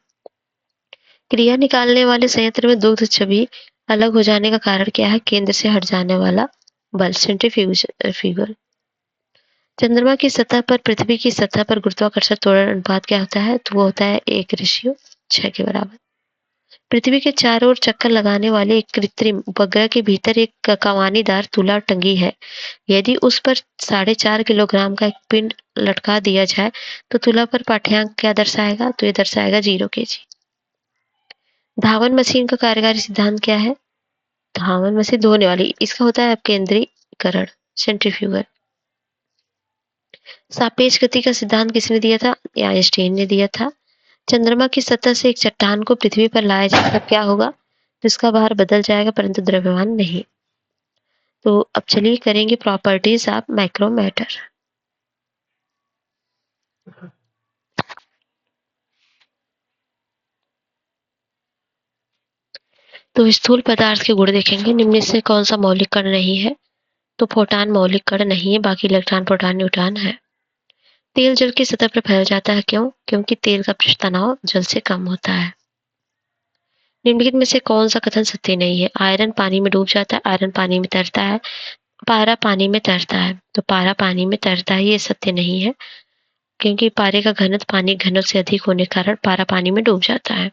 क्रिया निकालने वाले संयंत्र में दुग्ध छवि अलग हो जाने का कारण क्या है? केंद्र से हट जाने वाला बल, सेंट्रीफ्यूगल। चंद्रमा की सतह पर पृथ्वी की सतह पर गुरुत्वाकर्षण त्वरण अनुपात क्या होता है? तो वो होता है 1:6 के बराबर। पृथ्वी के चारों ओर चक्कर लगाने वाले एक कृत्रिम उपग्रह के भीतर एक कमानीदार तुला टंगी है। यदि उस पर 4.5 किलोग्राम का एक पिंड लटका दिया जाए तो तुला पर पाठ्यांक क्या दर्शाएगा? तो ये दर्शाएगा 0 kg। धावन मशीन का कार्यकारी सिद्धांत क्या है? धावन में से धोने वाली, इसका होता है अपकेंद्रीकरण, सेंट्रीफ्यूगल। सापेक्ष गति का सिद्धांत किसने दिया था? आइंस्टाइन ने दिया था। चंद्रमा की सतह से एक चट्टान को पृथ्वी पर लाया जाए तब क्या होगा? तो इसका भार बदल जाएगा परंतु द्रव्यमान नहीं। तो अब चलिए करेंगे प्रॉपर्टीज ऑफ माइक्रोमैटर। तो स्थूल पदार्थ के गुण देखेंगे। निम्न से कौन सा मौलिक कण नहीं है? तो प्रोटॉन मौलिक कण नहीं है, बाकी इलेक्ट्रॉन प्रोटॉन न्यूट्रॉन है। तेल जल की सतह पर फैल जाता है, क्यों? क्योंकि तेल का पृष्ठ तनाव जल से कम होता है। निम्नलिखित में से कौन सा कथन सत्य नहीं है? आयरन पानी में डूब जाता है, आयरन पानी में तैरता है, पारा पानी में तैरता है। तो पारा पानी में तैरता है, ये सत्य नहीं है, क्योंकि पारे का घनत्व पानी घनत्व से अधिक होने के कारण पारा पानी में डूब जाता है।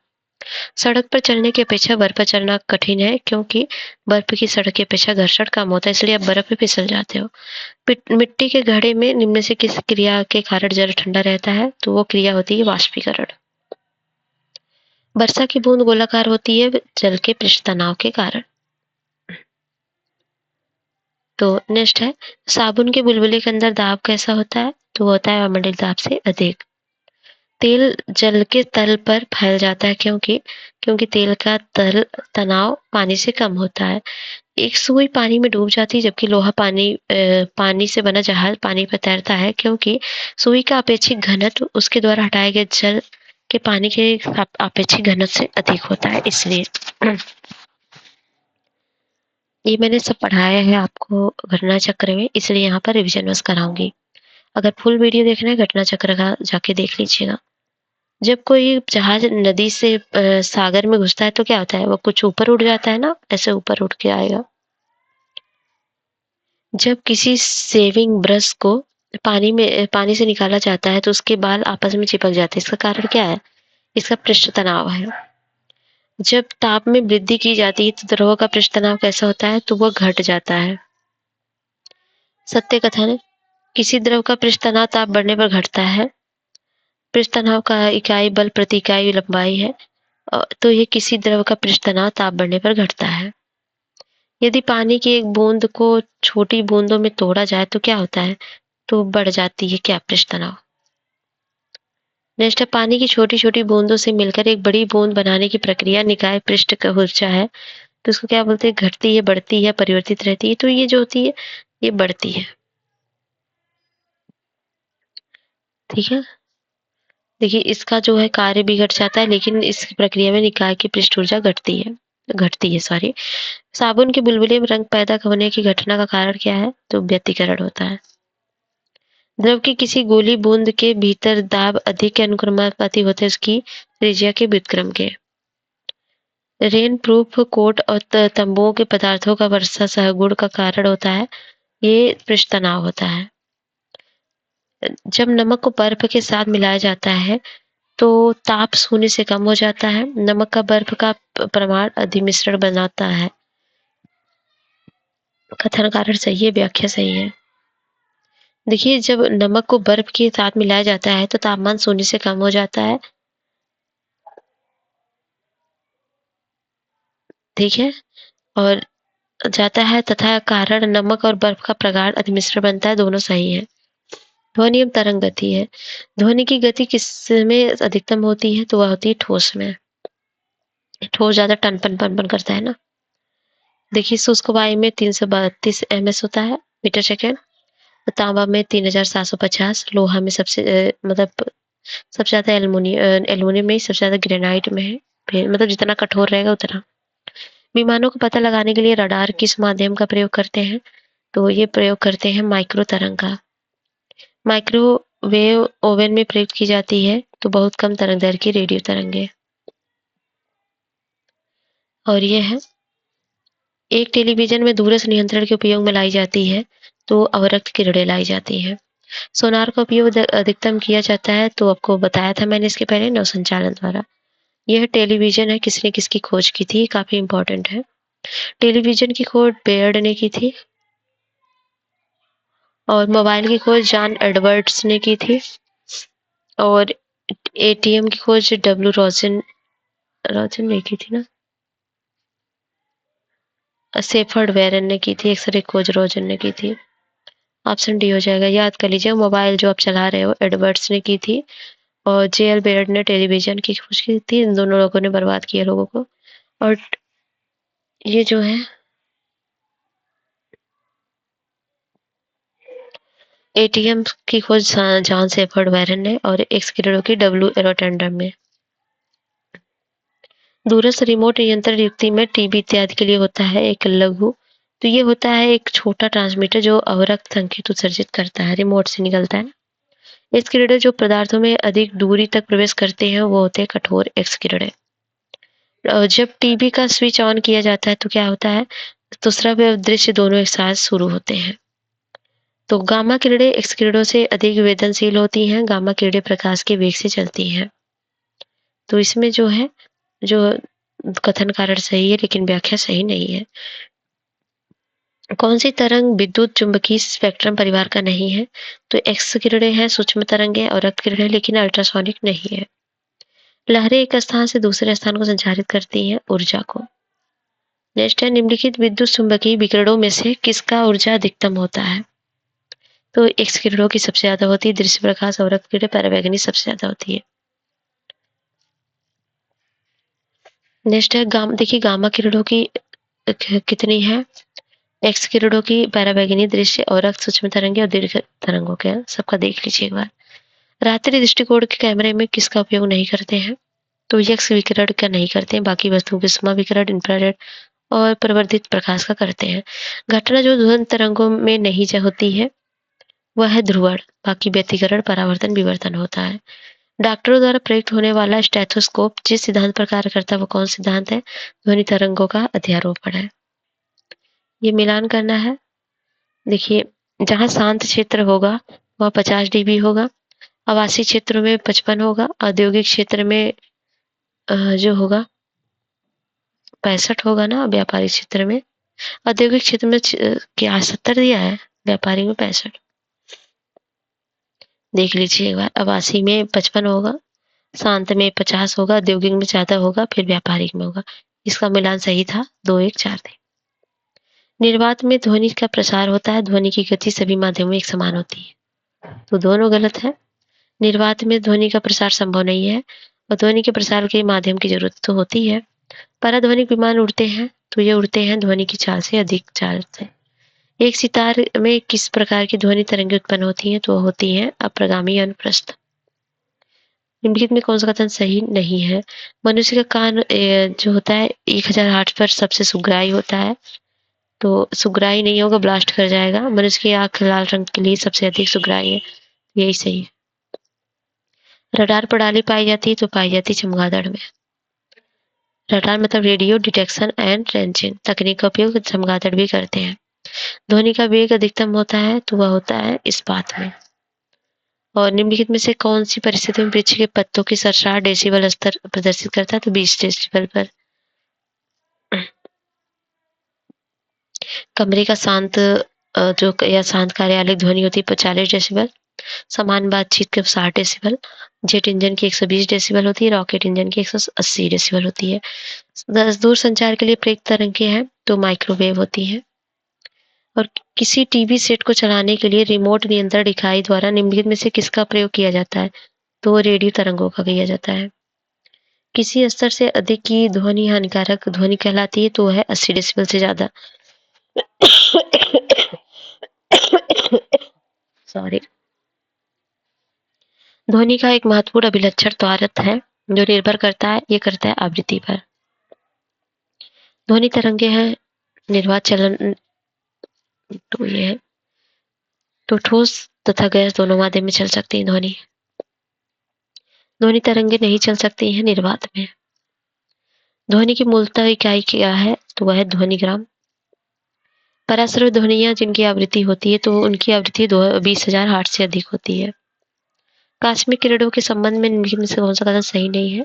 सड़क पर चलने की अपेक्षा बर्फ पर चलना कठिन है, क्योंकि बर्फ की सड़क की अपेक्षा घर्षण कम होता है, इसलिए आप बर्फ पे फिसल जाते हो। मिट्टी के घड़े में निम्न से किस क्रिया के कारण जल ठंडा रहता है? तो वो क्रिया होती है वाष्पीकरण। वर्षा की बूंद गोलाकार होती है जल के पृष्ठ तनाव के कारण। तो नेक्स्ट है, साबुन के बुलबुले के अंदर दाब कैसा होता है? तो होता है वायुमंडलीय दाब से अधिक। तेल जल के तल पर फैल जाता है, क्योंकि तेल का तल तनाव पानी से कम होता है। एक सुई पानी में डूब जाती है, जबकि लोहा पानी से बना जहाज पानी पर तैरता है, क्योंकि सुई का अपेक्षित घनत्व उसके द्वारा हटाए गए जल के पानी के अपेक्षित घनत्व से अधिक होता है, इसलिए। ये मैंने सब पढ़ाया है आपको घटना चक्र में, इसलिए यहाँ पर रिविजन बस कराऊंगी। अगर फुल वीडियो देखना है घटना चक्र का जाके देख लीजिएगा। जब कोई जहाज नदी से सागर में घुसता है तो क्या होता है? वो कुछ ऊपर उड़ जाता है ना, ऐसे ऊपर उड़ के आएगा। जब किसी शेविंग ब्रश को पानी से निकाला जाता है तो उसके बाल आपस में चिपक जाते हैं, इसका कारण क्या है? इसका पृष्ठ तनाव है। जब ताप में वृद्धि की जाती है तो द्रव का पृष्ठ तनाव कैसा होता है? तो वह घट जाता है। सत्य कथन है, किसी द्रव का पृष्ठ तनाव ताप बढ़ने पर घटता है। पृष्ठ तनाव का इकाई बल प्रति इकाई लंबाई है, तो ये किसी द्रव का पृष्ठ तनाव ताप बढ़ने पर घटता है। यदि पानी की एक बूंद को छोटी बूंदों में तोड़ा जाए तो क्या होता है? तो बढ़ जाती है क्या? पृष्ठ तनाव। नेक्स्ट है, पानी की छोटी छोटी बूंदों से मिलकर एक बड़ी बूंद बनाने की प्रक्रिया निकाय पृष्ठ का ऊर्जा है, तो उसको क्या बोलते हैं? घटती है, बढ़ती है, परिवर्तित रहती है। तो ये जो होती है ये बढ़ती है। ठीक है, देखिए इसका जो है कार्य भी घट जाता है, लेकिन इस प्रक्रिया में निकाय की पृष्ठ ऊर्जा घटती है सॉरी। साबुन के बुलबुले में रंग पैदा होने की घटना का कारण क्या है? तो व्यतिकरण होता है। द्रव की किसी गोली बूंद के भीतर दाब अधिक के अनुक्रमानुपाती होते हैं उसकी त्रिज्या के व्युत्क्रम के। रेन प्रूफ कोट और तंबुओं के पदार्थों का वर्षा सहगुण का कारण होता है, ये पृष्ठ तनाव होता है। जब नमक को बर्फ के साथ मिलाया जाता है तो ताप शून्य से कम हो जाता है। नमक का बर्फ का प्रमाण अधिमिश्रण बनाता है। कथन कारण सही है, व्याख्या सही है। देखिए जब नमक को बर्फ के साथ मिलाया जाता है तो तापमान शून्य से कम हो जाता है। ठीक है, और जाता है तथा कारण नमक और बर्फ का प्रगाढ़ अधिमिश्रण बनता है, दोनों सही है। ध्वनि एवं तरंग गति है। ध्वनि की गति किस में अधिकतम होती है? तो वह होती है ठोस में। ठोस ज्यादा टन पन पन पन करता है ना। देखिए शुष्क वायु में 332 ms होता है मीटर सेकेंड, तांबा में 3750, लोहा में सबसे ज्यादा एल्युमिनियम में सबसे ज्यादा ग्रेनाइट में है। फिर मतलब जितना कठोर रहेगा उतना। विमानों को पता लगाने के लिए रडार किस माध्यम का प्रयोग करते हैं? तो ये प्रयोग करते हैं माइक्रो तरंग का। माइक्रोवेव ओवन में प्रयुक्त की जाती है तो बहुत कम तरंग दैर्घ्य की रेडियो तरंगे। और ये है, एक टेलीविजन में दूरस्थ नियंत्रण के उपयोग में लाई जाती है तो अवरक्त किरणें लाई जाती हैं। सोनार का उपयोग अधिकतम किया जाता है, तो आपको बताया था मैंने इसके पहले, नौ संचालन द्वारा। यह टेलीविजन है, किसने किसकी खोज की थी? काफी इंपॉर्टेंट है। टेलीविजन की खोज बेयर्ड ने की थी और मोबाइल की खोज जॉन एडवर्ड्स ने की थी और एटीएम की खोज डब्ल्यू रॉजन रॉजन ने की थी ना। सेफर्ड वेरन ने की थी, एक्सरे खोज रोजन ने की थी। ऑप्शन डी हो जाएगा, याद कर लीजिए। मोबाइल जो आप चला रहे हो, एडवर्ड्स ने की थी, और जे.एल. बेयर्ड ने टेलीविज़न की खोज की थी। इन दोनों लोगों ने बर्बाद किया लोगों को। और ये जो है एटीएम की खोज जॉन सेफर्ड वेरन ने, और एक्स किरणों की डब्ल्यू एरोटेंडम ने। दूरस्थ रिमोट नियंत्रण युक्ति में टीबी इत्यादि के लिए होता है एक लघु, तो ये होता है एक छोटा ट्रांसमीटर जो अवरक्त संकेत उत्सर्जित करता है, रिमोट से निकलता है। एक्स किरणें जो पदार्थों में अधिक दूरी तक प्रवेश करते हैं वो होते हैं कठोर एक्स किरणें। जब टीवी का स्विच ऑन किया जाता है तो क्या होता है, दूसरा व दृश्य दोनों एक साथ शुरू होते हैं। तो गामा किरणें एक्स किरणों से अधिक वेदनशील होती हैं। गामा किरणें प्रकाश के वेग से चलती हैं। तो इसमें जो है, जो कथन कारण सही है लेकिन व्याख्या सही नहीं है। कौन सी तरंग विद्युत चुंबकीय स्पेक्ट्रम परिवार का नहीं है? तो एक्स किरणें हैं, सूक्ष्म तरंगें और रक्त किरणें, लेकिन अल्ट्रासोनिक नहीं है। लहरें एक स्थान से दूसरे स्थान को संचारित करती हैं ऊर्जा को। नेक्स्ट है, निम्नलिखित विद्युत चुंबकीय विकिरणों में से किसका ऊर्जा अधिकतम होता है? तो एक्स किरणों की सबसे ज्यादा होती है, दृश्य प्रकाश और रक्त किरणें परावैंगनी सबसे ज्यादा होती है। नेक्स्ट है, देखिए गामा किरणों की कितनी है? एक्स किरणों की परावैंगनी, दृश्य और रक्त, सूक्ष्म तरंगें और दीर्घ तरंगों के, सबका देख लीजिए एक बार। रात्रि दृष्टिकोण के कैमरे में किसका उपयोग नहीं करते हैं? तो यक्स विकिरण का नहीं करते हैं, बाकी वस्तुओं के स्मा विकिरण, इंफ्रारेड और प्रवर्धित प्रकाश का करते हैं। घटना जो ध्वनि तरंगों में नहीं होती है वह है ध्रुवण, बाकी व्यतिकरण, परावर्तन, विवर्तन होता है। डॉक्टरों द्वारा प्रयुक्त होने वाला स्टेथोस्कोप जिस सिद्धांत पर कार्य करता है वो कौन सिद्धांत है? ध्वनि तरंगों का अध्यारोपण है। ये मिलान करना है। देखिए, जहाँ शांत क्षेत्र होगा वह 50 डीबी होगा, आवासीय क्षेत्रों में 55 होगा, औद्योगिक क्षेत्र में जो होगा 65 होगा ना, व्यापारिक क्षेत्र में। औद्योगिक क्षेत्र में क्या 70 दिया है, व्यापारिक में 65। देख लीजिए एक बार, आवासीय में 55 होगा, शांत में 50 होगा, औद्योगिक में ज्यादा होगा, फिर व्यापारिक में होगा। इसका मिलान सही था, 2 1 4 थे। निर्वात में ध्वनि का प्रसार होता है, ध्वनि की गति सभी माध्यमों में एक समान होती है, तो दोनों गलत है। निर्वात में ध्वनि का प्रसार संभव नहीं है, और ध्वनि के प्रसार के माध्यम की जरूरत तो होती है। पराध्वनिक विमान उड़ते हैं तो ये उड़ते हैं ध्वनि की चाल से अधिक चाल से। एक सितार में किस प्रकार की ध्वनि तरंगें उत्पन्न होती हैं? तो होती हैं अप्रगामी अनुप्रस्थ। निम्नलिखित में कौन सा कथन सही नहीं है? मनुष्य का कान जो होता है 1000 हर्ट्ज पर सबसे सुग्राही होता है, तो सुग्राही नहीं होगा, ब्लास्ट कर जाएगा। मनुष्य की आंख लाल रंग के लिए सबसे अधिक सुग्राही है, यही सही है। रडार प्रणाली पाई जाती है तो पाई जाती है चमगादड़ में। रडार मतलब रेडियो डिटेक्शन एंड रेंजिंग तकनीक का उपयोग चमगादड़ भी करते हैं। ध्वनि का वेग अधिकतम होता है तो वह होता है इस्पात में। और निम्नलिखित में से कौन सी परिस्थिति में वृक्ष के पत्तों की सरसराहट डेसिबल स्तर प्रदर्शित करता है? तो 20 डेसिबल पर। कमरे का शांत जो या शांत कार्यालय ध्वनि होती है 40 डेसिबल। समान बातचीत के 60 डेसिबल। जेट इंजन की 120 डेसिबल होती है, रॉकेट इंजन की 180 डेसिबल होती है। दूर संचार के लिए प्रयुक्त तरंगें हैं तो माइक्रोवेव होती है। और किसी टीवी सेट को चलाने के लिए रिमोट नियंत्रण इकाई द्वारा निम्नलिखित में से किसका प्रयोग किया जाता है? तो रेडियो तरंगों का किया जाता है। किसी स्तर से अधिक की ध्वनि हानिकारक ध्वनि कहलाती है तो वह है 80 डेसिबल से ज्यादा। सॉरी। ध्वनि का एक महत्वपूर्ण अभिलक्षण त्वरक है जो निर्भर करता है आवृत्ति पर। ध्वनि तरंगे हैं निर्वात चलन, तो ये है, तो ठोस तथा गैस दोनों माध्यम में चल सकती है ध्वनि। ध्वनि तरंगे नहीं चल सकती हैं निर्वात में। ध्वनि की मूलतः इकाई क्या है? तो वह है ध्वनिग्राम। पराश्रव्य ध्वनियां जिनकी आवृत्ति होती है तो उनकी आवृत्ति 20,000 हर्ट्ज से अधिक होती है। कॉस्मिक किरणों के संबंध में निम्नलिखित में से कौन सा कथन सही नहीं है?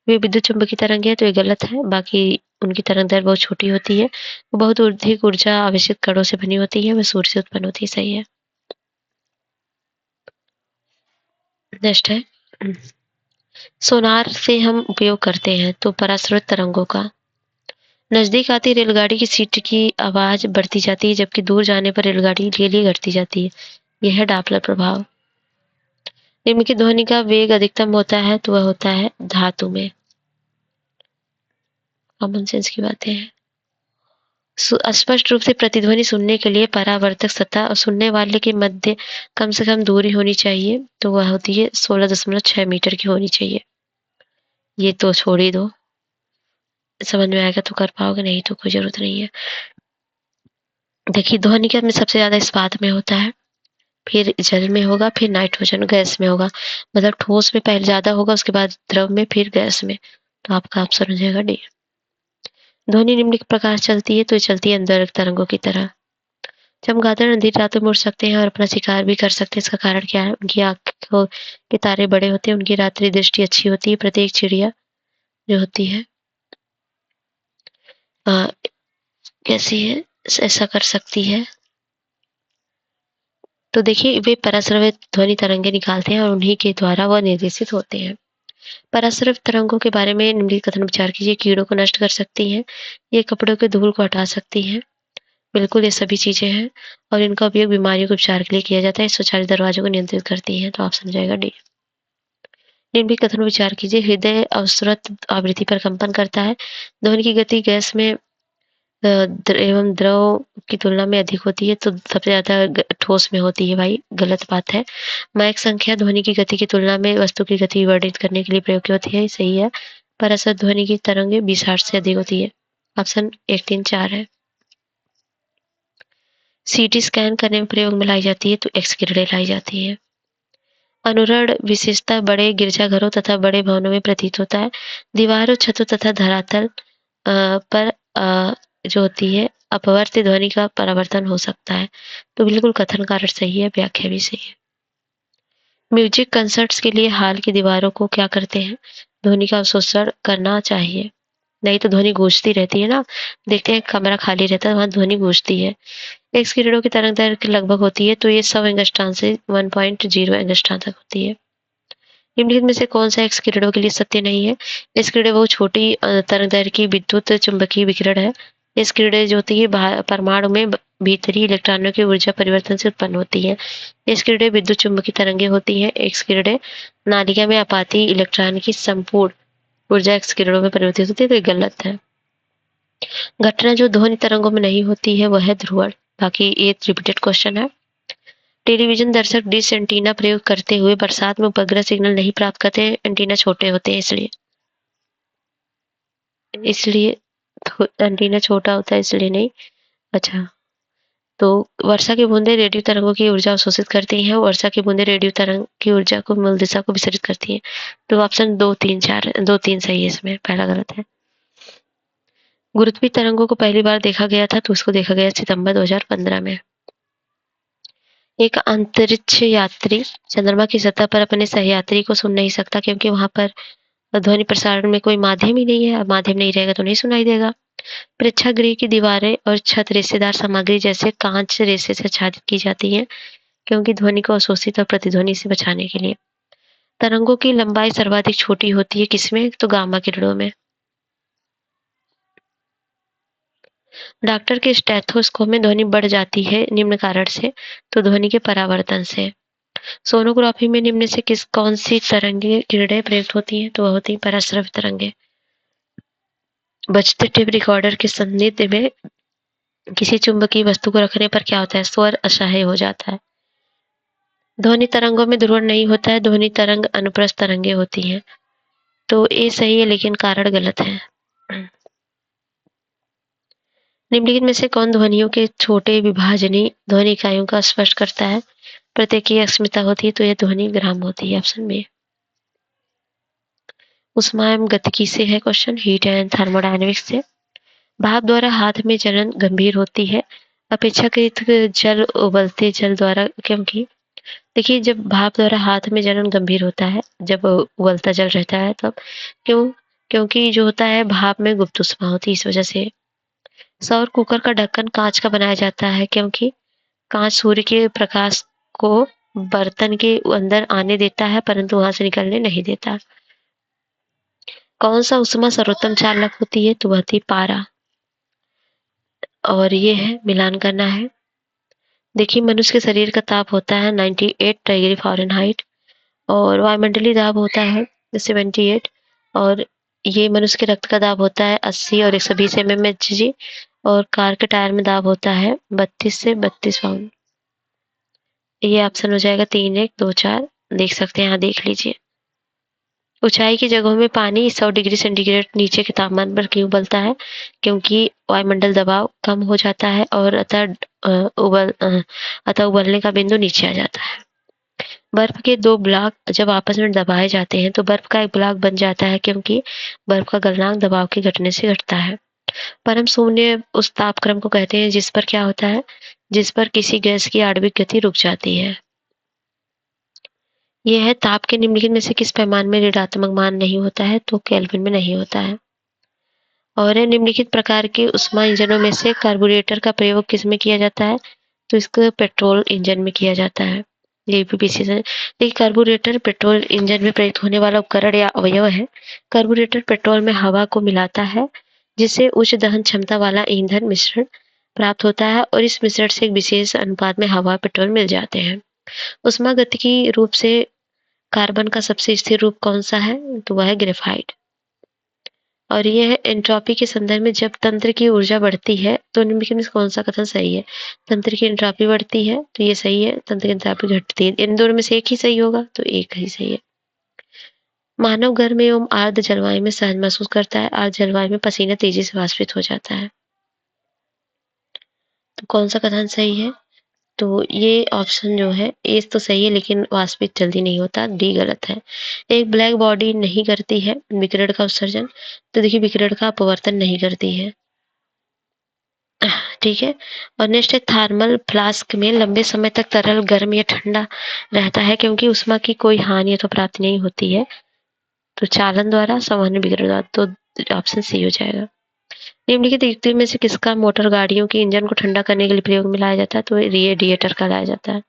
वे विद्युत चुंबकीय तरंगे हैं तो ये गलत है, बाकी उनकी तरंग दैर्घ्य बहुत छोटी होती है, वो बहुत अधिक ऊर्जा आवेशित कणों से बनी होती है, वह सूर्य से उत्पन्न होती है, सही है। नेक्स्ट है, सोनार से हम उपयोग करते हैं तो पराश्रवित तरंगों का। नजदीक आती रेलगाड़ी की सीट की आवाज बढ़ती जाती है, जबकि दूर जाने पर रेलगाड़ी के लिए घटती जाती है। यह है डॉपलर प्रभाव। निम्नलिखित ध्वनि का वेग अधिकतम होता है तो वह होता है धातु में। कॉमन सेंस की बातें हैं। स्पष्ट रूप से प्रतिध्वनि सुनने के लिए परावर्तक सतह और सुनने वाले के मध्य कम से कम दूरी होनी चाहिए, तो वह होती है 16.6 मीटर की होनी चाहिए। ये तो छोड़ ही दो, समझ में आएगा तो कर पाओगे, नहीं तो कोई जरूरत नहीं है। देखिए ध्वनि का में सबसे ज्यादा इस्पात में होता है, फिर जल में होगा, फिर नाइट्रोजन गैस में होगा। मतलब ठोस में पहले ज्यादा होगा, उसके बाद द्रव में, फिर गैस में। तो आपका ऑप्शन हो जाएगा डी। ध्वनि निम्नलिखित प्रकार चलती है, तो ये चलती है अंतरिक्ष तरंगों की तरह। चमगादड़ अंधेरी रातों में उड़ सकते हैं और अपना शिकार भी कर सकते हैं। इसका कारण क्या है? उनकी आंखों के तारे बड़े होते हैं, उनकी रात्रि दृष्टि अच्छी होती है। प्रत्येक चिड़िया जो होती है कैसी है, ऐसा कर सकती है। तो देखिए वे पराश्रवित ध्वनि तरंगे निकालते हैं और उन्हीं के द्वारा वह निर्देशित होते हैं। पराश्रवित तरंगों के बारे में निम्नलिखित कथन विचार कीजिए। कीड़ों को नष्ट कर सकती हैं, ये कपड़ों के धूल को हटा सकती हैं। बिल्कुल ये सभी चीजें हैं और इनका उपयोग बीमारियों के उपचार के लिए किया जाता है। स्वचालित दरवाजों को नियंत्रित करती हैं, तो ऑप्शन हो जाएगा डी। निम्नलिखित कथन विचार कीजिए। हृदय अवसुरत आवृत्ति पर कंपन करता है। ध्वनि की गति गैस में एवं द्रव की तुलना में अधिक होती है, तो सबसे ज्यादा ठोस में होती है। भाई गलत बात है। मैक संख्या ध्वनि की गति की तुलना में वस्तु की गति वर्णित करने के लिए प्रयोग की होती है, सही है। पर असर ध्वनि की तरंगे 20 हर्ट्ज से अधिक होती है। ऑप्शन 1, 3, 4 है। सीटी स्कैन करने में प्रयोग में लाई जाती है, तो एक्स किरणें लाई जाती है। अनुरण विशेषता बड़े गिरजाघरों तथा बड़े भवनों में प्रतीत होता है। दीवारों, छतों तथा धरातल पर जो होती है अपवर्त्य ध्वनि का परावर्तन हो सकता है। तो बिल्कुल कथन कारण सही है, व्याख्या भी सही है। म्यूजिक कंसर्ट्स के लिए हॉल की दीवारों को क्या करते हैं? ध्वनि का अवशोषण करना चाहिए, नहीं तो ध्वनि गूंजती रहती है ना। देखते हैं कमरा खाली रहता है, वहां ध्वनि गूंजती है। एक्स किरणों की तरंग दैर्घ्य लगभग होती है, तो ये 100 एंगस्ट्रॉम से 1.0 एंगस्ट्रॉम तक होती है। निम्नलिखित में से कौन सा एक्स किरणों के लिए सत्य नहीं है? एक्स किरणें बहुत छोटी तरंगदैर्घ्य की विद्युत चुंबकीय विकिरण है। एक्स किरणें जो होती है परमाणु में भीतरी इलेक्ट्रॉनों की ऊर्जा परिवर्तन से उत्पन्न होती है। एक्स किरणें विद्युत चुंबकीय तरंगे होती हैं। एक्स किरणें नालिका में आपाती इलेक्ट्रॉन की संपूर्ण ऊर्जा एक्स किरणों में परिवर्तित होती है, तो ये गलत है। घटना जो ध्वनि तरंगों में नहीं होती है वह है ध्रुवण। बाकी ये रिपीटेड क्वेश्चन है। टेलीविजन दर्शक डिश एंटीना प्रयोग करते हुए बरसात में उपग्रह सिग्नल नहीं प्राप्त करते, एंटीना छोटे होते हैं इसलिए। इसलिए एंटीना छोटा होता है इसलिए नहीं। अच्छा, तो वर्षा की बूंदें रेडियो तरंगों की ऊर्जा अवशोषित करती हैं। वर्षा की बूंदें रेडियो तरंग की ऊर्जा को मूल दिशा को विसरित करती हैं। तो ऑप्शन 2, 3, 4, 2, 3 सही है, इसमें पहला गलत है। गुरुत्वीय तरंगों को पहली बार देखा गया था, तो उसको देखा गया सितंबर 2015 में। एक अंतरिक्ष यात्री चंद्रमा की सतह पर अपने सहयात्री को सुन नहीं सकता, क्योंकि वहां पर ध्वनि प्रसारण में कोई माध्यम ही नहीं है। माध्यम नहीं रहेगा तो नहीं सुनाई देगा। प्रेक्षागृह की दीवारें और छत रेशेदार सामग्री जैसे कांच रेशे से आच्छादित की जाती हैं, क्योंकि ध्वनि को अवशोषित और प्रतिध्वनि से बचाने के लिए। तरंगों की लंबाई सर्वाधिक छोटी होती है किसमें? तो गामा किरणों में। डॉक्टर के स्टेथोस्कोप में ध्वनि बढ़ जाती है निम्न कारण से, तो ध्वनि के परावर्तन से। सोनोग्राफी में निम्न से कौन सी तरंगे किरणें प्रयुक्त होती हैं? तो वह होती है पराश्रवित तरंगे। बजते टेप रिकॉर्डर के सानिध्य में किसी चुंबकीय वस्तु को रखने पर क्या होता है? स्वर असह्य हो जाता है। ध्वनि तरंगों में ध्रुवण नहीं होता है, ध्वनि तरंग अनुप्रस्थ तरंगे होती हैं। तो ये सही है, लेकिन कारण गलत है। निम्नलिखित में से कौन ध्वनियों के छोटे विभाजनी ध्वनि इकाइयों का स्पष्ट करता है? प्रत्येक की अस्मिता होती है, तो यह ध्वनि ग्राम होती है। Option B. उष्मा एवं गतिकी से है क्वेश्चन, हीट एंड थर्मोडायनेमिक्स से। भाप द्वारा हाथ में जलन गंभीर होती है अपेक्षाकृत जल उबलते जल द्वारा, क्योंकि देखिए जब भाप द्वारा हाथ में जलन गंभीर होता है, जब उबलता जल रहता है तब। क्यों? क्योंकि जो होता है भाप में गुप्त उष्मा होती है, इस वजह से। सौर कुकर का ढक्कन कांच का बनाया जाता है, क्योंकि कांच सूर्य के प्रकाश को बर्तन के अंदर आने देता है, परंतु वहां से निकलने नहीं देता। कौन सा उष्मा सर्वोत्तम चालक होती है? तो वह थी पारा। और ये है मिलान करना है। देखिए मनुष्य के शरीर का ताप होता है 98 डिग्री फ़ारेनहाइट और वायुमंडलीय दाब होता है 78 और ये मनुष्य के रक्त का दाब होता है 80 और 120 mmHg और कार के टायर में दाब होता है 32 से 32 पाउंड। ये ऑप्शन हो जाएगा 3, 1, 2, 4 देख सकते हैं यहाँ देख लीजिए। ऊंचाई की जगहों में पानी 100 डिग्री सेंटीग्रेड नीचे के तापमान पर क्यों उबलता है? क्योंकि वायुमंडल दबाव कम हो जाता है और अतः उबलने का बिंदु नीचे आ जाता है। बर्फ के 2 ब्लॉक जब आपस में दबाए जाते हैं तो बर्फ का एक ब्लॉक बन जाता है क्योंकि बर्फ का गलनांक दबाव के घटने से घटता है। परम शून्य उस तापक्रम को कहते हैं जिस पर क्या होता है? जिस पर किसी गैस की आणविक गति रुक जाती है। यह है ताप के निम्नलिखित में से किस पैमाने में ऋणात्मक मान नहीं होता है? तो केल्विन में नहीं होता है। और निम्नलिखित प्रकार के ऊष्मा इंजनों में से कार्बोरेटर का प्रयोग किसमें किया जाता है? तो इसको पेट्रोल इंजन में किया जाता है। ये भी पीछे से देखिए कार्बोरेटर पेट्रोल इंजन में प्रयुक्त होने वाला उपकरण या अवयव है। कार्बोरेटर पेट्रोल में हवा को मिलाता है जिससे उच्च दहन क्षमता वाला ईंधन मिश्रण प्राप्त होता है और इस मिश्रण से एक विशेष अनुपात में हवा पेट्रोल मिल जाते हैं। ऊष्मागतिकी रूप से कार्बन का सबसे स्थिर रूप कौन सा है? तो वह है ग्रेफाइट। और ये है एंट्रोपी के संदर्भ में जब तंत्र की ऊर्जा बढ़ती है तो निम्नलिखित में से कौन सा कथन सही है? तंत्र की एंट्रोपी बढ़ती है तो ये सही है, तंत्र की एंट्रोपी घटती है। इन दोनों में से एक ही सही होगा तो एक ही सही है। मानव गर्म एवं आर्द्र जलवायु में सहज महसूस करता है, आर्द्र जलवायु में पसीना तेजी से वाष्पित हो जाता है। तो कौन सा कथन सही है? तो ये ऑप्शन जो है ए तो सही है लेकिन वाष्पित जल्दी नहीं होता, डी गलत है। एक ब्लैक बॉडी नहीं करती है विकिरण का उत्सर्जन, तो देखिए विकिरण का अपवर्तन नहीं करती है। ठीक है। और नेक्स्ट है थर्मल फ्लास्क में लंबे समय तक तरल गर्म या ठंडा रहता है क्योंकि उष्मा की कोई हानि तो प्राप्ति नहीं होती है। तो चालन द्वारा सामान्य विकिरण द्वारा, तो ऑप्शन सी हो जाएगा। निम्नलिखित युक्तियों में से किसका मोटर गाड़ियों के इंजन को ठंडा करने के लिए प्रयोग में लाया जाता है? तो रेडिएटर का लाया जाता है।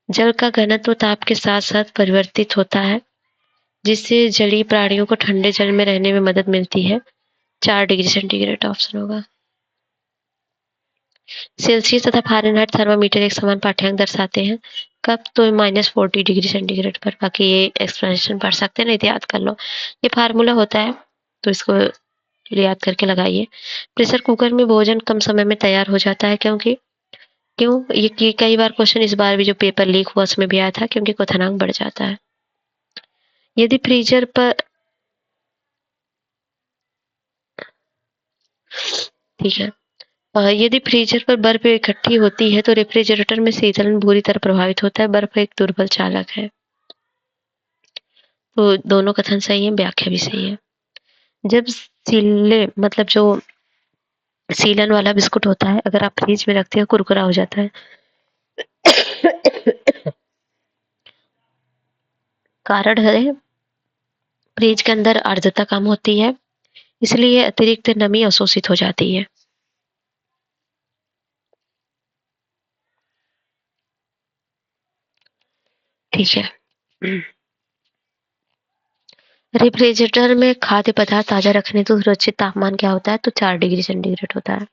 जल का घनत्व ताप के साथ साथ परिवर्तित होता है जिससे जलीय प्राणियों को ठंडे जल में रहने में मदद मिलती है। 4 डिग्री सेंटीग्रेड ऑप्शन होगा। सेल्सियस तथा फ़ारेनहाइट थर्मामीटर एक समान पाठ्यांक दर्शाते हैं। कब? तो -40 डिग्री सेंटीग्रेड पर। बाकी ये एक्सप्लेनेशन पढ़ सकते हैं, नहीं तो याद कर लो। ये फार्मूला होता है तो इसको याद करके लगाइए। प्रेशर कुकर में भोजन कम समय में तैयार हो जाता है क्योंकि क्यों? ये कई बार क्वेश्चन इस बार भी जो पेपर लीक हुआ उसमें भी आया था क्योंकि क्वथनांक बढ़ जाता है। यदि फ्रीजर पर ठीक है। यदि फ्रीजर पर बर्फ इकट्ठी होती है तो रेफ्रिजरेटर में शीतलन बुरी तरह प्रभावित होता है। बर्फ एक दुर्बल चालक है। तो दोनों कथन सही है, व्याख्या भी सही है। जब सीले मतलब जो सीलन वाला बिस्कुट होता है अगर आप फ्रिज में रखते हो कुरकुरा हो जाता है। कारण है फ्रिज के अंदर आर्द्रता कम होती है इसलिए अतिरिक्त नमी अवशोषित हो जाती है। ठीक है। रेफ्रिजरेटर में खाद्य पदार्थ ताजा रखने तो सुरक्षित तापमान क्या होता है? तो 4 डिग्री सेंटीग्रेड होता है।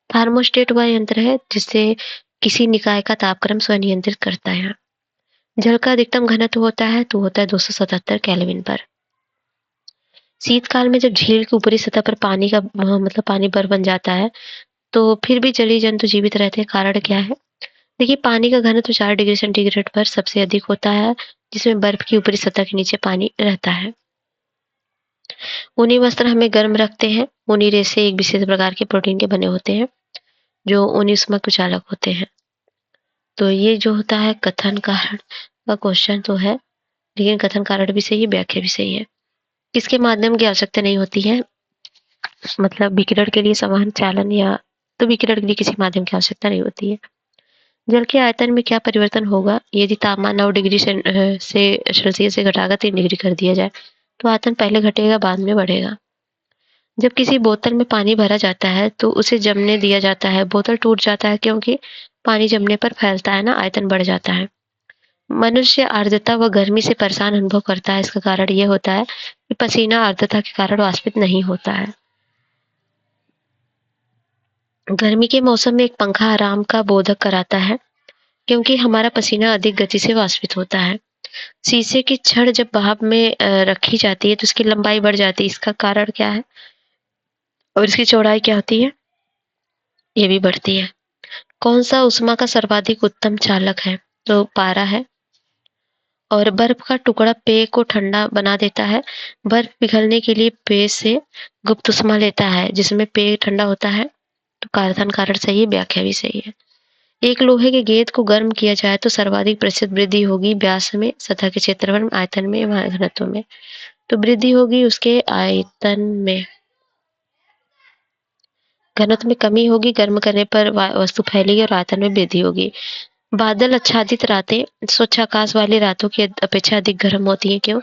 थर्मोस्टेट वह यंत्र है जिससे किसी निकाय का तापक्रम स्वनियंत्रित करता है। जल का अधिकतम घनत्व होता है तो होता है 277 केल्विन पर। शीतकाल में जब झील की ऊपरी सतह पर पानी का मतलब पानी बर्फ बन जाता है तो फिर भी जलीय जंतु जीवित रहते हैं। कारण क्या है? देखिए पानी का घनत्व 4 डिग्री सेंटीग्रेड पर सबसे अधिक होता है जिसमें बर्फ की ऊपरी सतह के नीचे पानी रहता है। ऊनी वस्त्र हमें गर्म रखते हैं। ऊनी रेशे एक विशेष प्रकार के प्रोटीन के बने होते हैं जो ऊनी ऊष्मा के चालक होते हैं। तो ये जो होता है कथन कारण का क्वेश्चन तो है लेकिन कथन कारण भी सही है, व्याख्या भी सही है। किसके माध्यम की आवश्यकता नहीं होती है? मतलब विकिरण के लिए समान चालन या तो विकिरण के लिए किसी माध्यम की आवश्यकता नहीं होती है। जल के आयतन में क्या परिवर्तन होगा यदि तापमान 9 डिग्री से सेल्सियस से घटाकर 3 डिग्री कर दिया जाए? तो आयतन पहले घटेगा बाद में बढ़ेगा। जब किसी बोतल में पानी भरा जाता है तो उसे जमने दिया जाता है। बोतल टूट जाता है क्योंकि पानी जमने पर फैलता है ना, आयतन बढ़ जाता है। मनुष्य आर्द्रता व गर्मी से परेशान अनुभव करता है। इसका कारण ये होता है कि पसीना आर्द्रता के कारण वाष्पित नहीं होता है। गर्मी के मौसम में एक पंखा आराम का बोधक कराता है क्योंकि हमारा पसीना अधिक गति से वाष्पित होता है। शीशे की छड़ जब भाप में रखी जाती है तो उसकी लंबाई बढ़ जाती है। इसका कारण क्या है? और इसकी चौड़ाई क्या होती है? ये भी बढ़ती है। कौन-सा ऊष्मा का सर्वाधिक उत्तम चालक है? तो पारा है। और बर्फ का टुकड़ा पेय को ठंडा बना देता है। बर्फ पिघलने के लिए पेय से गुप्त ऊष्मा लेता है, जिसमें पेय ठंडा होता है। तो कारण कारण सही है, व्याख्या भी सही है। एक लोहे के गेंद को गर्म किया जाए तो सर्वाधिक प्रतिशत वृद्धि होगी व्यास में, सतह के क्षेत्रफल में, आयतन में, घनत्व में। तो वृद्धि होगी उसके आयतन में। घनत्व में कमी होगी, गर्म करने पर वस्तु फैलेगी और आयतन में वृद्धि होगी। बादल आच्छादित रातें स्वच्छ आकाश वाली रातों की अपेक्षा अधिक गर्म होती हैं। क्यों?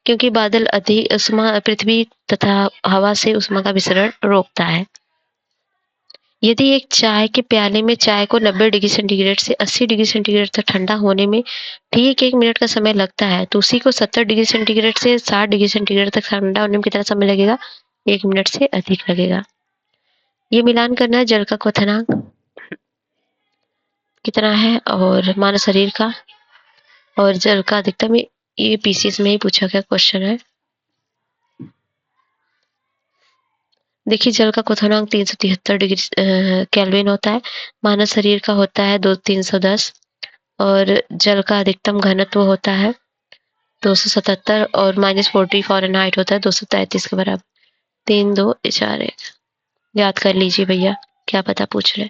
क्योंकि बादल अधिक उष्मा पृथ्वी तथा हवा से उष्मा का विसरण रोकता है। यदि एक चाय के प्याले में चाय को 90 डिग्री सेंटीग्रेड से 80 डिग्री सेंटीग्रेड तक ठंडा होने में ठीक 1 मिनट का समय लगता है, तो उसी को 70 डिग्री सेंटीग्रेड से 60 डिग्री सेंटीग्रेड तक ठंडा होने में कितना समय लगेगा? 1 मिनट से अधिक लगेगा। ये मिलान करना है जल का क्वथनांक कितना है और मानव शरीर का, और जल का अधिकतम। ये पीसीएस में ही पूछा गया क्वेश्चन है। देखिए, जल का क्वथनांक 373 डिग्री केल्विन होता है। मानव शरीर का होता है 310 और जल का अधिकतम घनत्व होता है 277 और -40 फ़ारेनहाइट होता है 233 के बराबर। 3 2 4 1 याद कर लीजिए भैया, क्या पता पूछ रहे।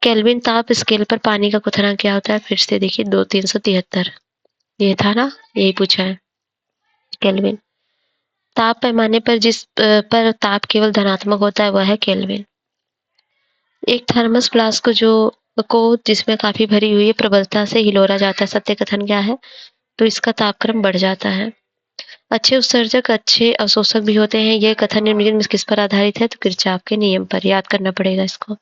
केल्विन ताप स्केल पर पानी का क्वथनांक क्या होता है? फिर से देखिए 373 ये था ना, यही पूछा है। केल्विन ताप पैमाने पर जिस पर ताप केवल धनात्मक होता है वह है केल्विन। एक थर्मस फ्लास्क को जिसमें काफी भरी हुई है प्रबलता से हिलोरा जाता है, सत्य कथन क्या है? तो इसका तापक्रम बढ़ जाता है। अच्छे उत्सर्जक अच्छे अवशोषक भी होते हैं। यह कथन निम्नलिखित में किस पर आधारित है? तो किरचॉफ के नियम पर। याद करना पड़ेगा इसको।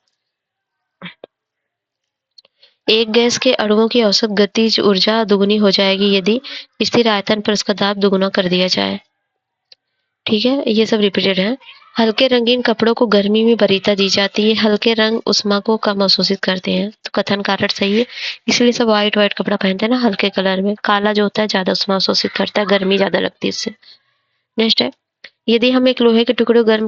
एक गैस के अणुओं की औसत गतिज ऊर्जा दुगुनी हो जाएगी यदि स्थिर आयतन पर उसका दाब दुगुना कर दिया जाए। ठीक है, ये सब रिपीटेड है। हल्के रंगीन कपड़ों को गर्मी में वरीयता दी जाती है। हल्के रंग उष्मा को कम अवशोषित करते हैं। तो कथन कारण सही है, इसलिए सब व्हाइट व्हाइट कपड़ा पहनते हैं ना हल्के कलर में। काला जो होता है ज्यादा उष्मा अवशोषित करता है, गर्मी ज्यादा लगती है इससे। नेक्स्ट है, यदि हम एक लोहे के टुकड़े को गर्म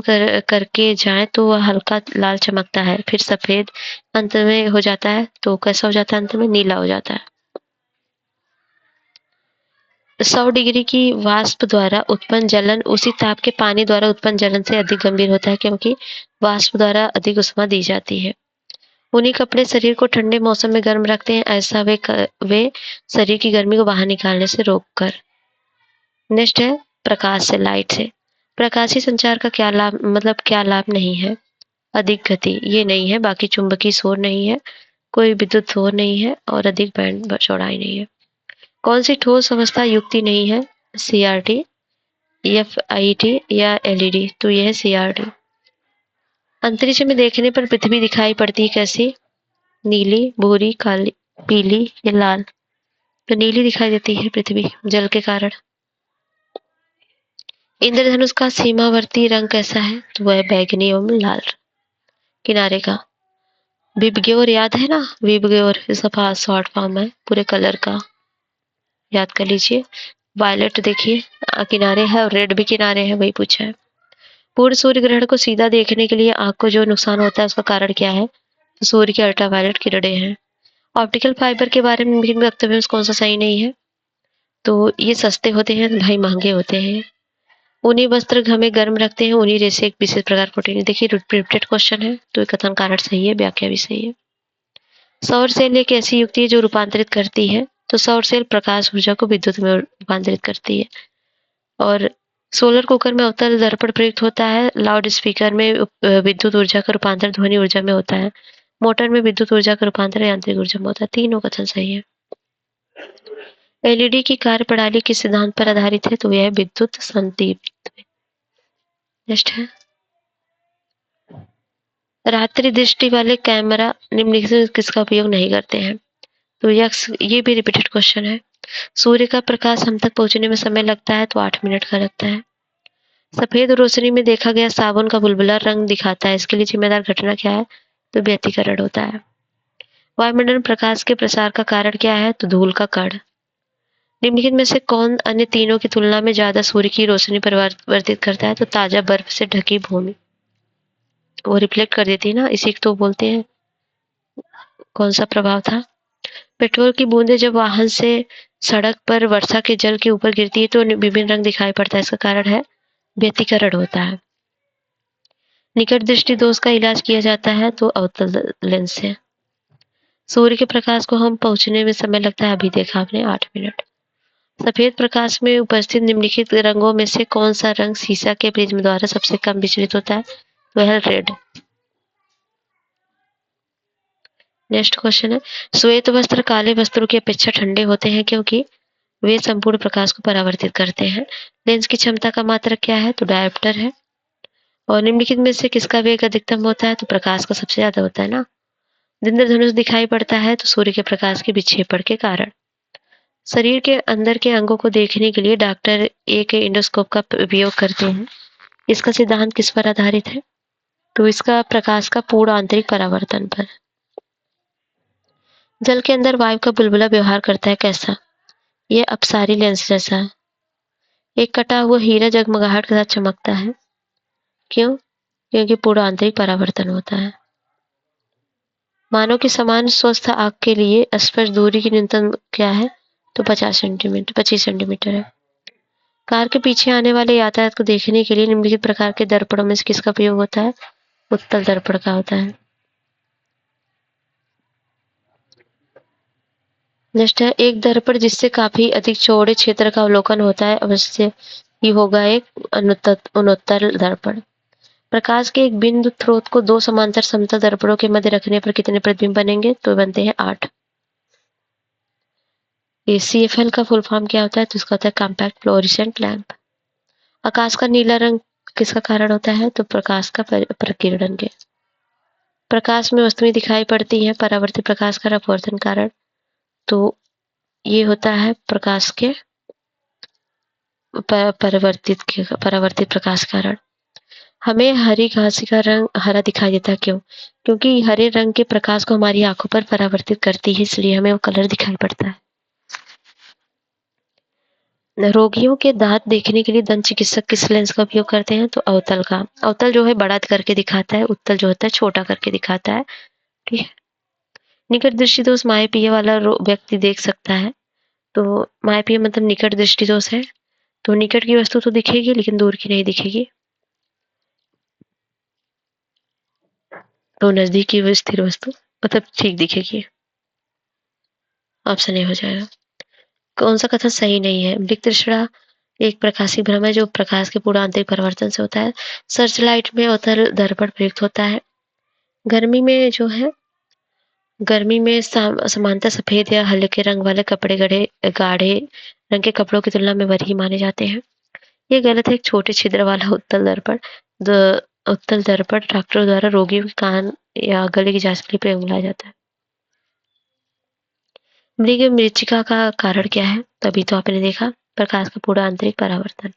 करके जाएं तो वह हल्का लाल चमकता है, फिर सफेद अंत में हो जाता है। तो कैसा हो जाता है? अंत में नीला हो जाता है। 100 डिग्री की वाष्प द्वारा उत्पन्न जलन उसी ताप के पानी द्वारा उत्पन्न जलन से अधिक गंभीर होता है क्योंकि वाष्प द्वारा अधिक उष्मा दी जाती है। ऊनी कपड़े शरीर को ठंडे मौसम में गर्म रखते हैं, ऐसा वे शरीर की गर्मी को बाहर निकालने से रोककर। नेक्स्ट है, प्रकाश से, लाइट से। प्रकाशीय संचार का क्या लाभ, मतलब क्या लाभ नहीं है? अधिक गति ये नहीं है, बाकी चुंबकीय शोर नहीं है, कोई विद्युत शोर नहीं है और अधिक बैंड चौड़ाई नहीं है। कौन सी ठोस अवस्था युक्ति नहीं है? सीआरटी, एफआईटी या एलईडी? तो यह है सीआरटी। अंतरिक्ष में देखने पर पृथ्वी दिखाई पड़ती है कैसी? नीली, भूरी, काली, पीली या लाल? तो नीली दिखाई देती है पृथ्वी जल के कारण। इंद्रधनुष का सीमावर्ती रंग कैसा है? तो वह बैगनी एवं लाल किनारे का। विबग्योर याद है ना? विबग्योर इसका शॉर्ट फॉर्म है पूरे कलर का, याद कर लीजिए। वायलेट देखिए किनारे है और रेड भी किनारे है, वही पूछा है। पूर्ण सूर्य ग्रहण को सीधा देखने के लिए आंख को जो नुकसान होता है उसका कारण क्या है? तो सूर्य की अल्ट्रावायलेट किरणें हैं। ऑप्टिकल फाइबर के बारे में विभिन्न वक्तव्यों में कौन सा सही नहीं है? तो ये सस्ते होते हैं, भाई महंगे होते हैं। ऊनी वस्त्र हमें गर्म रखते हैं, ऊनी रेशे एक विशेष प्रकार प्रोटीन। देखिए रिपीटेड क्वेश्चन है, तो कथन कारण सही है, व्याख्या भी सही है। सौर सेल एक ऐसी युक्ति है जो रूपांतरित करती है। तो सौर सेल प्रकाश ऊर्जा को विद्युत में रूपांतरित करती है। और सोलर कुकर में अवतल दर्पण प्रयुक्त होता है। लाउड स्पीकर में विद्युत ऊर्जा का रूपांतर ध्वनि ऊर्जा में होता है। मोटर में विद्युत ऊर्जा का रूपांतर यांत्रिक ऊर्जा में होता है। तीनों कथन सही है। एलईडी की कार्यप्रणाली किस सिद्धांत पर आधारित है? तो यह है विद्युत संदीप्त। नेक्स्ट है, रात्रि दृष्टि वाले कैमरा निम्नलिखित में किसका उपयोग नहीं करते हैं? तो ये भी रिपीटेड क्वेश्चन है। सूर्य का प्रकाश हम तक पहुंचने में समय लगता है, तो 8 मिनट का लगता है। सफेद रोशनी में देखा गया साबुन का बुलबुला रंग दिखाता है, इसके लिए जिम्मेदार घटना क्या है? तो व्यतिकरण होता है। वायुमंडल में प्रकाश के प्रसार का कारण क्या है? तो धूल का कण। निम्नलिखित में से कौन अन्य तीनों की तुलना में ज्यादा सूर्य की रोशनी परिवर्तित करता है? तो ताजा बर्फ से ढकी भूमि, वो रिफ्लेक्ट कर देती है ना, इसी को तो बोलते हैं। कौन सा प्रभाव था? पेट्रोल की बूंदें जब वाहन से सड़क पर वर्षा के जल के ऊपर गिरती है तो विभिन्न रंग दिखाई पड़ता है। इसका कारण है व्यतिकरण होता है। निकट दृष्टि दोष का इलाज किया जाता है तो अवतल लेंस से। सूर्य के प्रकाश को हम पहुंचने में समय लगता है, अभी देखा आपने, 8 मिनट। सफेद प्रकाश में उपस्थित निम्नलिखित रंगों में से कौन सा रंग शीशा के प्रिज्म द्वारा सबसे कम विचलित होता है? वह है रेड। नेक्स्ट क्वेश्चन है, श्वेत वस्त्र काले वस्त्रों की अपेक्षा ठंडे होते हैं क्योंकि वे संपूर्ण प्रकाश को परावर्तित करते हैं। लेंस की क्षमता का मात्रक क्या है? तो डायोप्टर है। और निम्नलिखित में से किसका वेग अधिकतम होता है? तो प्रकाश का सबसे ज्यादा होता है ना। इंद्रधनुष दिखाई पड़ता है तो सूर्य के प्रकाश के विक्षेपण के कारण। शरीर के अंदर के अंगों को देखने के लिए डॉक्टर एक इंडोस्कोप का उपयोग करते हैं। इसका सिद्धांत किस पर आधारित है? तो इसका प्रकाश का पूर्ण आंतरिक परावर्तन पर। जल के अंदर वायु का बुलबुला व्यवहार करता है कैसा? यह अपसारी लेंस जैसा है। एक कटा हुआ हीरा जगमगाहट के साथ चमकता है। क्यों? क्योंकि पूर्ण आंतरिक परावर्तन होता है। मानव की समान स्वस्थ आंख के लिए स्पर्श दूरी की न्यूनतम क्या है? तो 25 सेंटीमीटर है। कार के पीछे आने वाले यातायात को देखने के लिए निम्नलिखित प्रकार के दर्पणों में से किसका उपयोग होता है? उत्तल दर्पण का होता है। नेक्स्ट है, एक दर्पण जिससे काफी अधिक चौड़े क्षेत्र का अवलोकन होता है अवश्य ही होगा एक अनुत्तल दर्पण। प्रकाश के एक बिंदु स्रोत को दो समांतर समतल दर्पणों के मध्य रखने पर कितने प्रतिबिंब बनेंगे? तो बनते हैं 8। CFL का फुल फॉर्म क्या होता है? तो इसका होता है कॉम्पैक्ट फ्लोरेसेंट लैंप। आकाश का नीला रंग किसका कारण होता है? तो प्रकाश का प्रकीर्णन के। प्रकाश में वस्तुएं दिखाई पड़ती हैं, परावर्तित प्रकाश का अपवर्तन कारण। तो ये होता है प्रकाश के परावर्तित प्रकाश कारण। हमें हरी घास का रंग हरा दिखाई देता है, क्यों? क्योंकि हरे रंग के प्रकाश को हमारी आंखों पर परावर्तित करती है, इसलिए हमें वो कलर दिखाई पड़ता है। रोगियों के दांत देखने के लिए दंत चिकित्सक किस लेंस का उपयोग करते हैं? तो अवतल का। अवतल जो है बड़ा करके दिखाता है, उत्तल जो होता है छोटा करके दिखाता है। ठीक है। निकट दृष्टि दोष मायोपिया वाला व्यक्ति देख सकता है। तो मायोपिया मतलब निकट दृष्टि दोष है, तो निकट की वस्तु तो दिखेगी लेकिन दूर की नहीं दिखेगी। तो नजदीक की स्थिर वस्तु मतलब ठीक दिखेगी। ऑप्शन ए हो जाएगा। कौन सा कथन सही नहीं है? वृक्क तृष्णा एक प्रकाशिक भ्रम है जो प्रकाश के पूर्ण आंतरिक परिवर्तन से होता है। सर्च लाइट में अवतल दर्पण प्रयुक्त होता है। गर्मी में जो है, गर्मी में समानता सफेद या हल्के रंग वाले कपड़े गाढ़े रंग के कपड़ों की तुलना में वरीय माने जाते हैं। ये गलत है। एक छोटे छिद्र वाला उत्तल दर्पण डॉक्टरों द्वारा रोगियों के कान या गले की जांच के लिए प्रयोग में लाया जाता है। मृग मृच्छिका का कारण क्या है? तभी तो आपने देखा, प्रकाश का पूरा आंतरिक परावर्तन।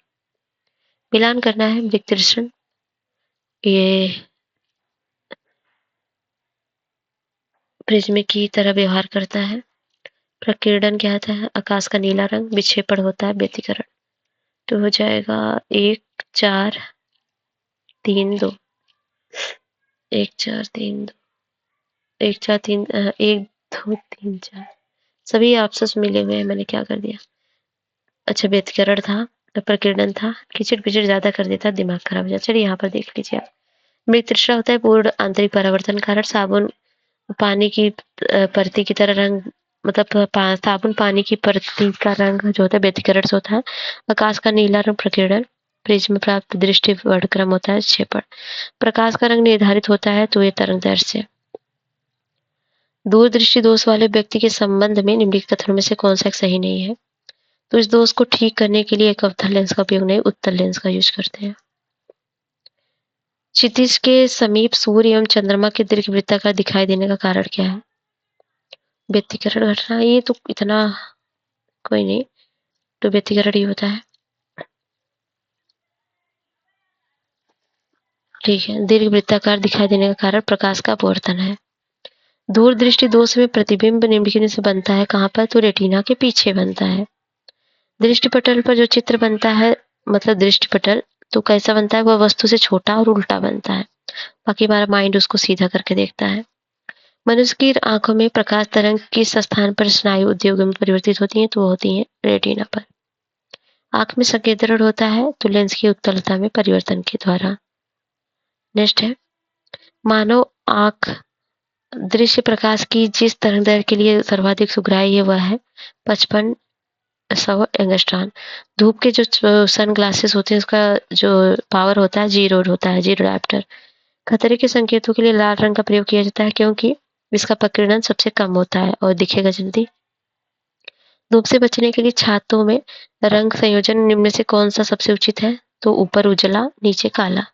मिलान करना है। मृग तृष्ण ये प्रिज्म की तरह व्यवहार करता है। प्रकीर्णन क्या होता है? आकाश का नीला रंग। विक्षेपण होता है व्यतिकरण। तो हो जाएगा 1 4 3 2। 1 4 3 2। 1 4 3 1 2 3 4 सभी आपस मिले हुए हैं। मैंने क्या कर दिया? अच्छा, व्यतिकरण था, प्रकीर्णन था। खिचड़ पिचड़ ज्यादा कर देता, दिमाग खराब हो जाता। चलिए यहाँ पर देख लीजिए आप। मृग तृष्णा होता है पूर्ण आंतरिक परावर्तन कारण। साबुन पानी की परती की तरह रंग, मतलब साबुन पानी की परती का रंग जो होता है व्यतिकरण से होता है। आकाश का नीला रंग प्रकीर्णन। प्रिज्म प्राप्त दृष्टि वर्णक्रम होता है क्षेपण। प्रकाश का रंग निर्धारित होता है तो ये तरंगदैर्ध्य से। दूरदृष्टि दोष वाले व्यक्ति के संबंध में निम्नलिखित कथनों में से कौन सा एक सही नहीं है? तो इस दोष को ठीक करने के लिए एक अवतल लेंस का उपयोग नहीं, उत्तल लेंस का यूज करते हैं। क्षितिज के समीप सूर्य एवं चंद्रमा के दीर्घ वृत्ताकार दिखाई देने का कारण क्या है? व्यतिकरण घटना। ये तो इतना कोई नहीं, तो व्यतिकरण ही होता है। ठीक है। दीर्घवृत्ताकार दिखाई देने का कारण प्रकाश का अपवर्तन है। दूरदृष्टि दोष में प्रतिबिंब निम्नलिखित से बनता है कहाँ पर? तो रेटिना के पीछे बनता है। दृष्टिपटल पर जो चित्र बनता है, मतलब दृष्टिपटल, तो कैसा बनता है? वह वस्तु से छोटा और उल्टा बनता है। बाकी हमारा माइंड उसको सीधा करके देखता है। मनुष्य की आंखों में प्रकाश तरंग किस स्थान पर स्नायु उद्योगों में परिवर्तित होती हैं? तो वो होती हैं रेटिना पर। आंख में संकेंद्रण होता है तो लेंस की उत्तलता में परिवर्तन के द्वारा। नेक्स्ट है, मानव आंख दृश्य प्रकाश की जिस तरंगदैर्घ्य के लिए सर्वाधिक सुग्राही है वह है 5500 एंगस्ट्रॉम। धूप के जो सन ग्लासेस होते हैं उसका जो पावर होता है जीरो होता है, जीरो डायोप्टर। खतरे के संकेतों के लिए लाल रंग का प्रयोग किया जाता है क्योंकि इसका प्रकीर्णन सबसे कम होता है और दिखेगा जल्दी। धूप से बचने के लिए छातों में रंग संयोजन निम्न में से कौन सा सबसे उचित है? तो ऊपर उजला, नीचे काला।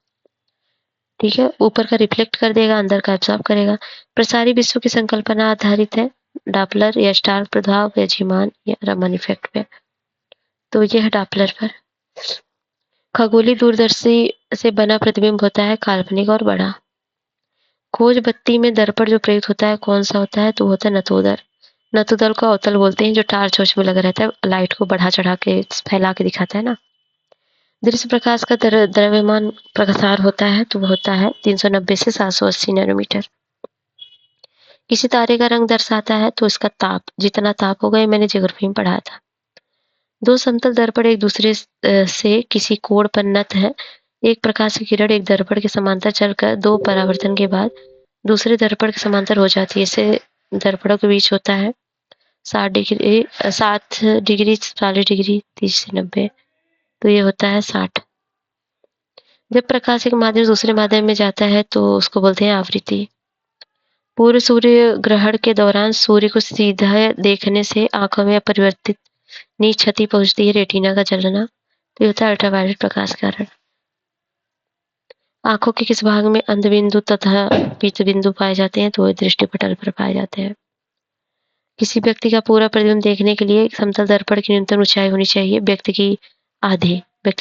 ठीक है, ऊपर का रिफ्लेक्ट कर देगा, अंदर का एब्सॉर्ब करेगा। प्रसारी विश्व की संकल्पना आधारित है डॉपलर या स्टार प्रभाव या झीमान या रमन इफेक्ट पे। तो ये है डॉपलर पर। खगोलीय दूरदर्शी से बना प्रतिबिंब होता है काल्पनिक और बड़ा। खोज बत्ती में दर्पण जो प्रयुक्त होता है कौन सा होता है? तो होता है नतोदर। नतोदर को अवतल बोलते हैं, जो टार्च वॉर्च में लगा रहता है, लाइट को बढ़ा चढ़ा के फैला के दिखाता है ना। दृश्य प्रकाश का द्रव्यमान प्रसार होता है तो वो होता है 390 से 780 नैनोमीटर। किसी तारे का रंग दर्शाता है तो इसका ताप, जितना ताप होगा, ये मैंने ज्योग्राफी में पढ़ा था। दो समतल दर्पण एक दूसरे से किसी कोण पर नत है। एक प्रकाश की किरण एक दर्पण के समांतर चलकर दो परावर्तन के बाद दूसरे दर्पण के समांतर हो जाती है। इससे दर्पणों के बीच होता है 60 डिग्री, 7 डिग्री, 40 डिग्री, 30 से 90। तो ये होता है 60। जब प्रकाश एक माध्यम से दूसरे माध्यम में जाता है तो उसको बोलते हैं आवृत्ति। पूर्व सूर्य ग्रहण के दौरान सूर्य को सीधा देखने से आंखों में अपरिवर्तित नी क्षति पहुंचती है, रेटिना का जलना। तो ये होता है अल्ट्रावायलेट प्रकाश के कारण। आंखों के किस भाग में अंधबिंदु तथा पीत बिंदु पाए जाते हैं? तो वो दृष्टिपटल पर पाए जाते हैं। किसी व्यक्ति का पूरा प्रतिबिंब देखने के लिए समतल दर्पण की न्यूनतम ऊंचाई होनी चाहिए व्यक्ति की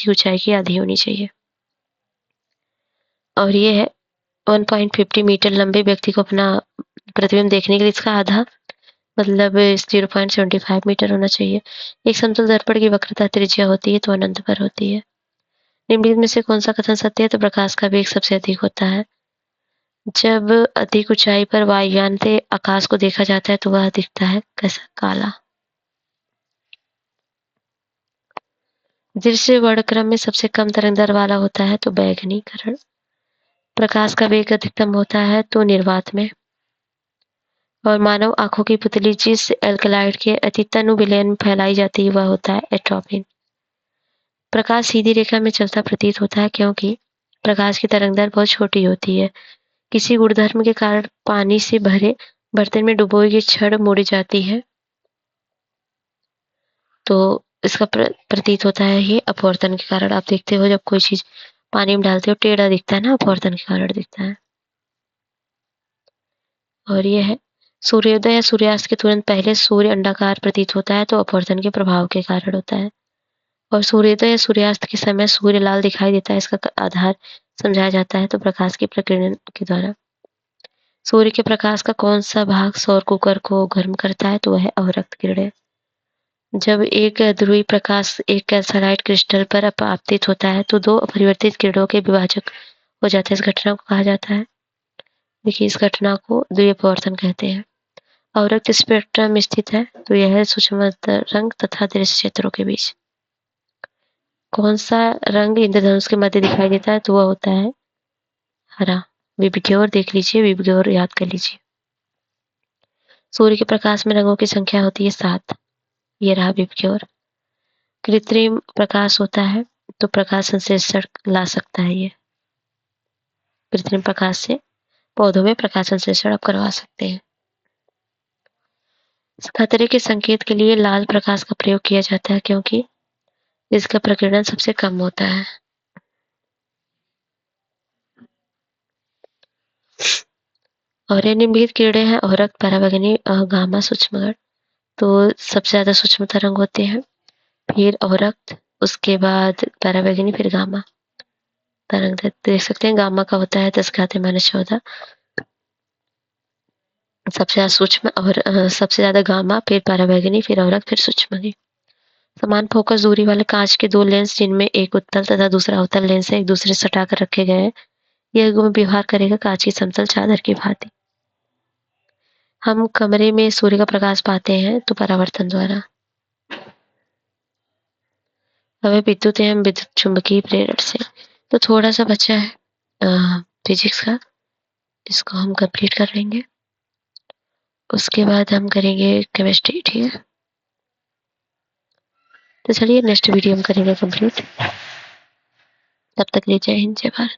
ऊंचाई की आधी होनी चाहिए। और ये है 1.50 मीटर लंबे व्यक्ति को अपना प्रतिबिंब देखने के लिए इसका आधा, मतलब 0.75 मीटर होना चाहिए। एक समतल दर्पण की वक्रता त्रिज्या होती है तो अनंत पर होती है। निम्नलिखित में से कौन सा कथन सत्य है? तो प्रकाश का वेग सबसे अधिक होता है। जब अधिक ऊंचाई पर वायुयान से आकाश को देखा जाता है तो वह दिखता है कैसा? काला। दृश्य वर्णक्रम में सबसे कम तरंगदैर्घ्य वाला होता है तो बैंगनी करण। प्रकाश का वेग अधिकतम होता है तो निर्वात में। और मानव आंखों की पुतली जिस एल्कलॉइड के अतितनु विलयन में फैलाई जाती है वह होता है एट्रोपिन। प्रकाश सीधी रेखा में चलता प्रतीत होता है क्योंकि प्रकाश की तरंगदैर्घ्य बहुत छोटी होती है। किसी गुणधर्म के कारण पानी से भरे बर्तन में डुबोई गई छड़ मुड़ जाती है तो इसका प्रतीत होता है ये अपवर्तन के कारण। आप देखते हो जब कोई चीज पानी में डालते हो टेढ़ा दिखता है ना, अपवर्तन के कारण दिखता है। और ये है सूर्योदय या सूर्यास्त के तुरंत पहले सूर्य अंडाकार प्रतीत होता है तो अपवर्तन के प्रभाव के कारण होता है। और सूर्योदय या सूर्यास्त के समय सूर्य लाल दिखाई देता है, इसका आधार समझाया जाता है तो प्रकाश के प्रकीर्णन के द्वारा। सूर्य के प्रकाश का कौन सा भाग सौर कुकर को गर्म करता है? तो वह है अवरक्त किरणें। जब एक ध्रुवीय प्रकाश एक कैल्साइट क्रिस्टल पर आपतित होता है तो दो अपरिवर्तित किरणों के विभाजक हो जाते हैं। इस घटना को कहा जाता है, देखिए इस घटना को द्वितीय अपवर्तन कहते हैं। अवरक्त स्पेक्ट्रम में स्थित है तो यह है सूक्ष्म रंग तथा दृश्य क्षेत्रों के बीच। कौन सा रंग इंद्रधनुष के मध्य दिखाई देता है? तो वह होता है हरा। विबग्योर देख लीजिए, विबग्योर याद कर लीजिए। सूर्य के प्रकाश में रंगों की संख्या होती है 7। ये रहा विबग्योर। कृत्रिम प्रकाश होता है तो प्रकाश संश्लेषण ला सकता है ये। कृत्रिम प्रकाश से पौधों में प्रकाश संश्लेषण आप करवा सकते हैं। खतरे के संकेत के लिए लाल प्रकाश का प्रयोग किया जाता है क्योंकि इसका प्रकीर्णन सबसे कम होता है। और ये निम्नलिखित किरणें हैं अवरक्त, पराबैंगनी, गामा, सूक्ष्मकण। तो सबसे ज्यादा सूक्ष्म तरंग होते हैं, फिर अवरक्त, उसके बाद पराबैंगनी, फिर गामा। तरंगदैर्ध्य देख सकते हैं, गामा का होता है 10⁻⁻14। सबसे ज़्यादा सूक्ष्म और सबसे ज़्यादा गामा, फिर पराबैंगनी, फिर अवरक्त, फिर सूक्ष्मदर्शी। समान फोकस दूरी वाले कांच के 2 लेंस जिनमें एक उत्तल तथा दूसरा अवतल लेंस है, एक दूसरे से सटाकर रखे गए हैं। यह गुण व्यवहार करेगा कांच की समतल चादर की भांति। हम कमरे में सूर्य का प्रकाश पाते हैं तो परावर्तन द्वारा। हमें विद्युत एवं विद्युत चुम्बकीय प्रेरण से। तो थोड़ा-सा बचा है फिजिक्स का, इसको हम कंप्लीट कर लेंगे। उसके बाद हम करेंगे केमिस्ट्री, ठीक है? तो चलिए नेक्स्ट वीडियो हम करेंगे कंप्लीट। तब तक के लिए जय हिंद, जय भारत।